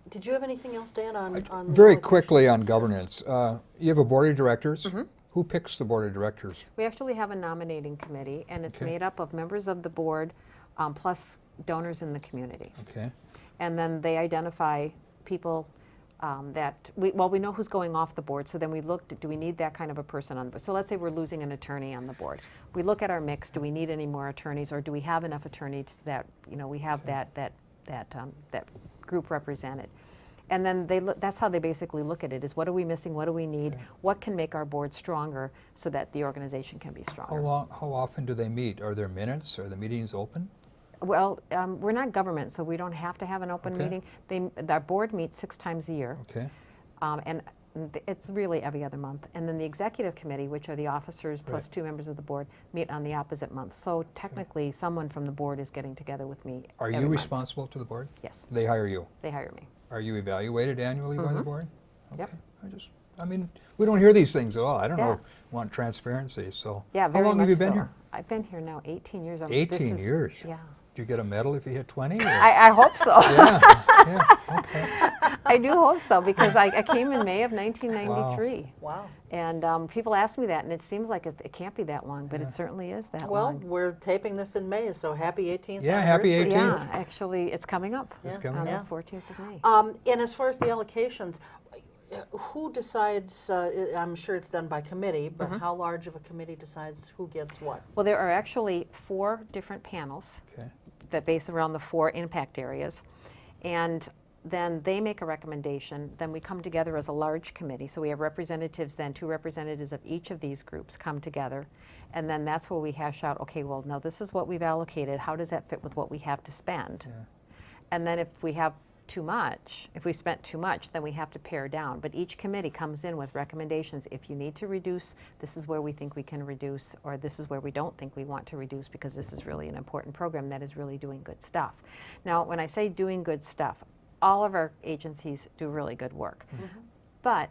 Speaker 2: Did you have anything else, Dan, on
Speaker 4: Very
Speaker 2: allocations?
Speaker 4: quickly on governance. You have a board of directors. Who picks the board of directors?
Speaker 6: We actually have a nominating committee, and it's
Speaker 4: Okay.
Speaker 6: made up of members of the board plus donors in the community.
Speaker 4: Okay.
Speaker 6: And then they identify people we know who's going off the board, so then we looked at, do we need that kind of a person on the board? So let's say we're losing an attorney on the board. We look at our mix, do we need any more attorneys, or do we have enough attorneys that, we have that group represented? And then that's how they basically look at it, is what are we missing, what do we need, what can make our board stronger so that the organization can be stronger.
Speaker 4: How often do they meet? Are there minutes? Are the meetings open?
Speaker 6: Well, we're not government, so we don't have to have an open
Speaker 4: Okay.
Speaker 6: meeting. Our board meets 6 times a year,
Speaker 4: Okay.
Speaker 6: and it's really every other month. And then the executive committee, which are the officers plus 2 members of the board, meet on the opposite month. So technically, someone from the board is getting together with me
Speaker 4: Are
Speaker 6: every
Speaker 4: you
Speaker 6: month.
Speaker 4: responsible to the board?
Speaker 6: Yes,
Speaker 4: They hire you.
Speaker 6: they hire me.
Speaker 4: Are you evaluated annually by the board?
Speaker 6: Yep.
Speaker 4: I mean, we don't hear these things at all. I don't
Speaker 6: Yeah.
Speaker 4: know, want transparency, so.
Speaker 6: Yeah,
Speaker 4: How
Speaker 6: very
Speaker 4: long have you
Speaker 6: much
Speaker 4: been
Speaker 6: so.
Speaker 4: here?
Speaker 6: I've been here now 18 years.
Speaker 4: 18 years?
Speaker 6: Yeah.
Speaker 4: Do you get a medal if you hit 20? Or?
Speaker 6: I hope so.
Speaker 4: Yeah, okay.
Speaker 6: I do hope so, because I came in May of 1993.
Speaker 2: Wow.
Speaker 6: And people ask me that, and it seems like it can't be that long, but it certainly is that
Speaker 2: Well,
Speaker 6: long.
Speaker 2: we're taping this in May, so happy 18th
Speaker 4: Yeah, happy
Speaker 2: anniversary.
Speaker 4: 18th.
Speaker 6: Yeah, actually, it's coming up.
Speaker 4: It's coming
Speaker 6: on
Speaker 4: up.
Speaker 6: the 14th of May.
Speaker 2: And as far as the allocations, who decides, I'm sure it's done by committee, but how large of a committee decides who gets what?
Speaker 6: Well, there are actually 4 different panels
Speaker 4: Okay.
Speaker 6: that base around the 4 impact areas. And then they make a recommendation. Then we come together as a large committee. So we have representatives then, 2 representatives of each of these groups come together. And then that's where we hash out, okay, well, now this is what we've allocated. How does that fit with what we have to spend?
Speaker 4: Yeah.
Speaker 6: And then if we have too much, if we spent too much, then we have to pare down. But each committee comes in with recommendations. If you need to reduce, this is where we think we can reduce, or this is where we don't think we want to reduce, because this is really an important program that is really doing good stuff. Now, when I say doing good stuff, all of our agencies do really good work. But,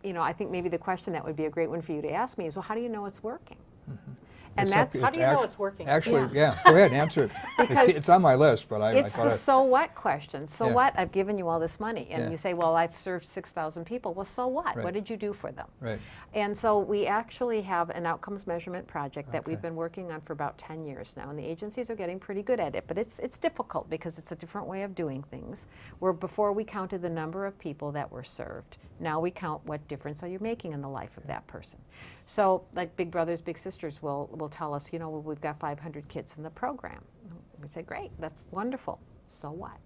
Speaker 6: you know, I think maybe the question that would be a great one for you to ask me is, well, how do you know it's working? And
Speaker 4: Except
Speaker 6: that's
Speaker 2: How do you know it's working?
Speaker 4: Actually, yeah. Go ahead, answer it. It's on my list, but I
Speaker 6: it's
Speaker 4: thought
Speaker 6: the so what question. So
Speaker 4: Yeah.
Speaker 6: what? I've given you all this money. And
Speaker 4: Yeah.
Speaker 6: you say, well, I've served 6,000 people. Well, so what?
Speaker 4: Right.
Speaker 6: What did you do for them?
Speaker 4: Right.
Speaker 6: And so we actually have an outcomes measurement project that we've
Speaker 4: Okay.
Speaker 6: been working on for about 10 years now. And the agencies are getting pretty good at it. But it's difficult because it's a different way of doing things. Where before we counted the number of people that were served. Now we count what difference are you making in the life of that person. So like Big Brothers Big Sisters will tell us, you know, well, we've got 500 kids in the program. We say, great, that's wonderful. So what?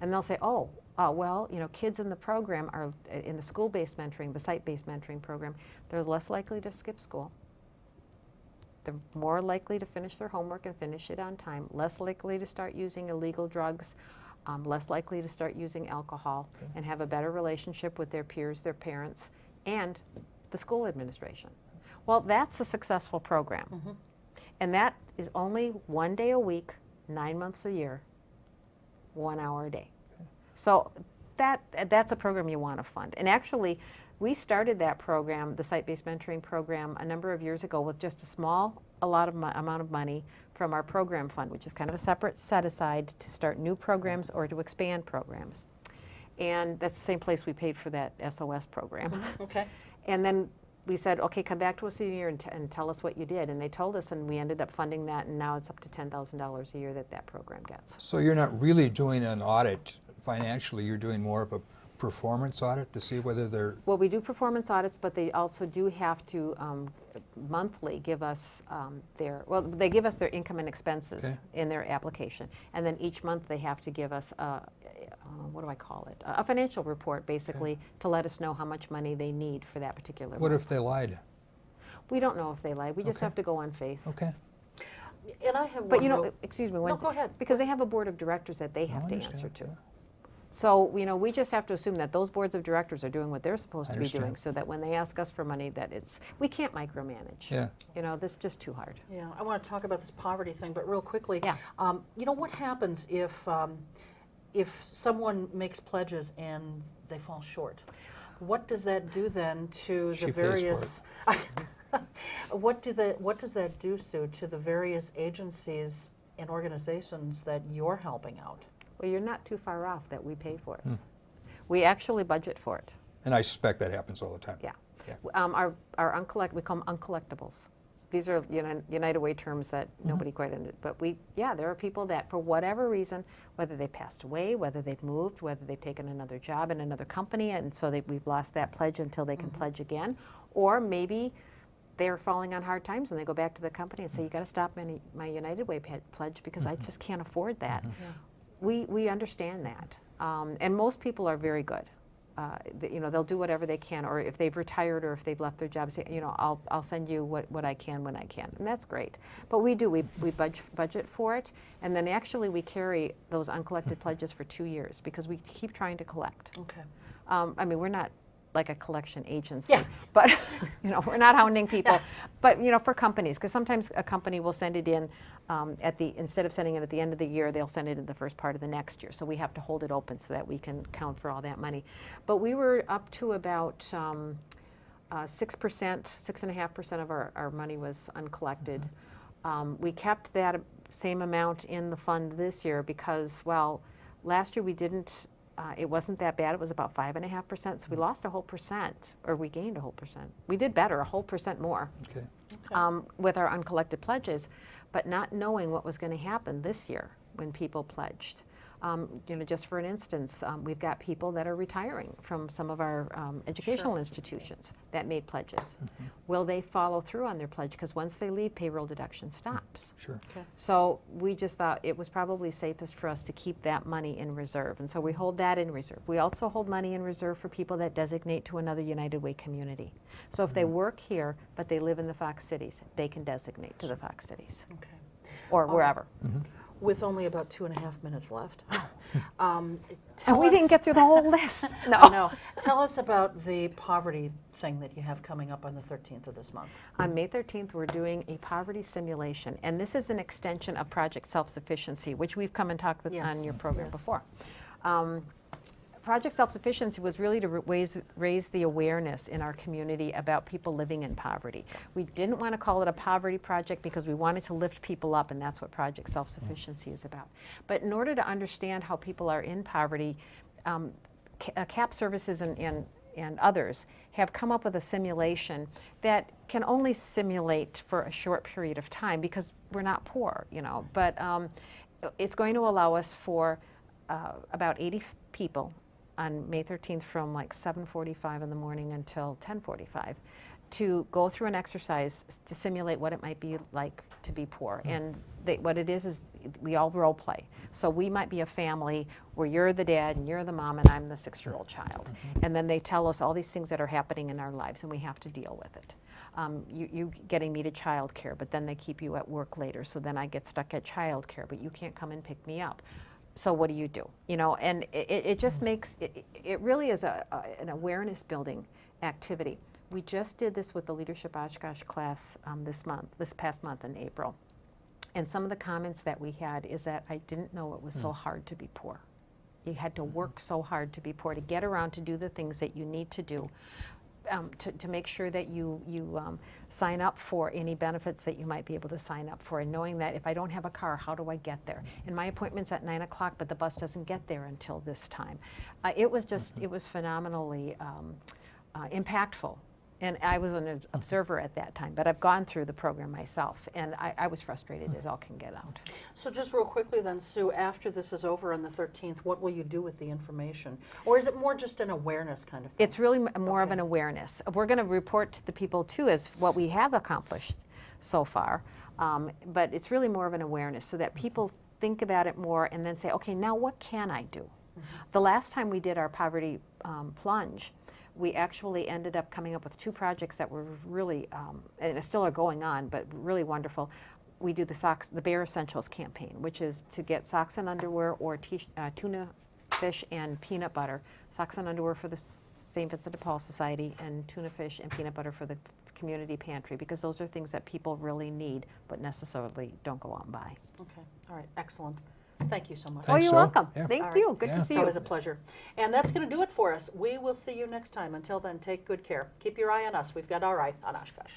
Speaker 6: And they'll say, well, you know, kids in the program are in the school-based mentoring, the site-based mentoring program, they're less likely to skip school. They're more likely to finish their homework and finish it on time, less likely to start using illegal drugs, less likely to start using alcohol, and have a better relationship with their peers, their parents, and the school administration. Well, that's a successful program. And that is only 1 day a week, 9 months a year, 1 hour a day. So that's a program you want to fund. And actually, we started that program, the site-based mentoring program, a number of years ago with just a small amount of money from our program fund, which is kind of a separate set aside to start new programs or to expand programs. And that's the same place we paid for that SOS program.
Speaker 2: Okay.
Speaker 6: And then we said, okay, come back to us in a year and tell us what you did. And they told us, and we ended up funding that, and now it's up to $10,000 a year that program gets.
Speaker 4: So you're not really doing an audit financially, you're doing more of a performance audit to see whether they're...
Speaker 6: Well, we do performance audits, but they also do have to monthly give us they give us their income and expenses
Speaker 4: Okay.
Speaker 6: in their application. And then each month they have to give us what do I call it? A financial report, basically, to let us know how much money they need for that particular
Speaker 4: What
Speaker 6: month.
Speaker 4: if they lied?
Speaker 6: We don't know if they lied. We just
Speaker 4: Okay.
Speaker 6: have to go on faith.
Speaker 4: Okay.
Speaker 2: And I have
Speaker 6: But
Speaker 2: one
Speaker 6: you know,
Speaker 2: real-
Speaker 6: excuse me,
Speaker 2: No, go ahead.
Speaker 6: because they have a board of directors that they have
Speaker 4: I
Speaker 6: to
Speaker 4: understand,
Speaker 6: answer to.
Speaker 4: yeah.
Speaker 6: So, you know, we just have to assume that those boards of directors are doing what they're supposed
Speaker 4: I
Speaker 6: to be doing,
Speaker 4: understand.
Speaker 6: so that when they ask us for money, that we can't micromanage.
Speaker 4: Yeah.
Speaker 6: You know, this is just too hard.
Speaker 2: Yeah, I want to talk about this poverty thing, but real quickly.
Speaker 6: Yeah.
Speaker 2: You know, what happens if someone makes pledges and they fall short? What does that do then to
Speaker 4: She
Speaker 2: the
Speaker 4: pays for
Speaker 2: various? What does that do, Sue, to the various agencies and organizations that you're helping out?
Speaker 6: Well, you're not too far off that we pay for it. We actually budget for it.
Speaker 4: And I suspect that happens all the time.
Speaker 6: Yeah.
Speaker 4: Yeah.
Speaker 6: Our we call them uncollectibles. These are United Way terms that nobody quite understood. But there are people that, for whatever reason, whether they passed away, whether they've moved, whether they've taken another job in another company, and so we've lost that pledge until they can pledge again, or maybe they're falling on hard times and they go back to the company and say, you got to stop my United Way pledge because I just can't afford that. We understand that, and most people are very good. They'll do whatever they can, or if they've retired or if they've left their job, say, I'll send you what I can when I can, and that's great. But we budget for it, and then actually we carry those uncollected pledges for 2 years because we keep trying to collect.
Speaker 2: Okay.
Speaker 6: I mean, we're not like a collection agency,
Speaker 2: Yeah.
Speaker 6: but we're not hounding people. But for companies, because sometimes a company will send it in instead of sending it at the end of the year, they'll send it in the first part of the next year. So we have to hold it open so that we can count for all that money. But we were up to about 6%, 6.5% of our money was uncollected. We kept that same amount in the fund this year because, well, last year we didn't, it wasn't that bad. It was about 5.5%. So we lost a whole percent, or we gained a whole percent. We did better, a whole percent more
Speaker 4: Okay.
Speaker 6: with our uncollected pledges, but not knowing what was going to happen this year when people pledged. Just for an instance, we've got people that are retiring from some of our educational institutions that made pledges. Will they follow through on their pledge? Because once they leave, payroll deduction stops.
Speaker 4: Sure.
Speaker 6: So we just thought it was probably safest for us to keep that money in reserve. And so we hold that in reserve. We also hold money in reserve for people that designate to another United Way community. So if they work here, but they live in the Fox Cities, they can designate to the Fox Cities
Speaker 2: Okay.
Speaker 6: or wherever.
Speaker 2: With only about 2.5 minutes left.
Speaker 6: And we didn't get through the whole list.
Speaker 2: I know. Tell us about the poverty thing that you have coming up on the 13th of this month.
Speaker 6: On May 13th, we're doing a poverty simulation, and this is an extension of Project Self-Sufficiency, which we've come and talked with on your program before. Project Self-Sufficiency was really to raise the awareness in our community about people living in poverty. We didn't want to call it a poverty project because we wanted to lift people up, and that's what Project Self-Sufficiency is about. But in order to understand how people are in poverty, CAP Services and others have come up with a simulation that can only simulate for a short period of time because we're not poor, but it's going to allow us for about 80 people on May 13th from like 7:45 in the morning until 10:45 to go through an exercise to simulate what it might be like to be poor. And what it is we all role play. So we might be a family where you're the dad and you're the mom and I'm the 6-year-old child. And then they tell us all these things that are happening in our lives and we have to deal with it. You getting me to child care, but then they keep you at work later. So then I get stuck at child care, but you can't come and pick me up. So what do you do? And it just makes, it really is an awareness building activity. We just did this with the Leadership Oshkosh class this past month in April. And some of the comments that we had is that I didn't know it was so hard to be poor. You had to work so hard to be poor, to get around to do the things that you need to do. To make sure that you sign up for any benefits that you might be able to sign up for, and knowing that if I don't have a car, how do I get there? And my appointment's at 9 o'clock, but the bus doesn't get there until this time. It was phenomenally impactful. And I was an observer at that time, but I've gone through the program myself, and I was frustrated as all can get out.
Speaker 2: So just real quickly then, Sue, after this is over on the 13th, what will you do with the information? Or is it more just an awareness kind of thing?
Speaker 6: It's really more of an awareness. We're going to report to the people, too, as what we have accomplished so far, but it's really more of an awareness so that people think about it more and then say, okay, now what can I do? The last time we did our poverty plunge, we actually ended up coming up with 2 projects that were really, and still are going on, but really wonderful. We do the Bare Essentials campaign, which is to get socks and underwear or tuna fish and peanut butter. Socks and underwear for the St. Vincent de Paul Society, and tuna fish and peanut butter for the community pantry, because those are things that people really need, but necessarily don't go out and buy.
Speaker 2: Okay, all right, excellent. Thank you so much.
Speaker 6: Oh, you're
Speaker 4: Sue.
Speaker 6: welcome.
Speaker 4: Yeah.
Speaker 6: Thank
Speaker 2: All
Speaker 6: you.
Speaker 2: right.
Speaker 6: Good to see
Speaker 2: It's
Speaker 6: you.
Speaker 2: always a pleasure. And that's going to do it for us. We will see you next time. Until then, take good care. Keep your eye on us. We've got our eye on Oshkosh.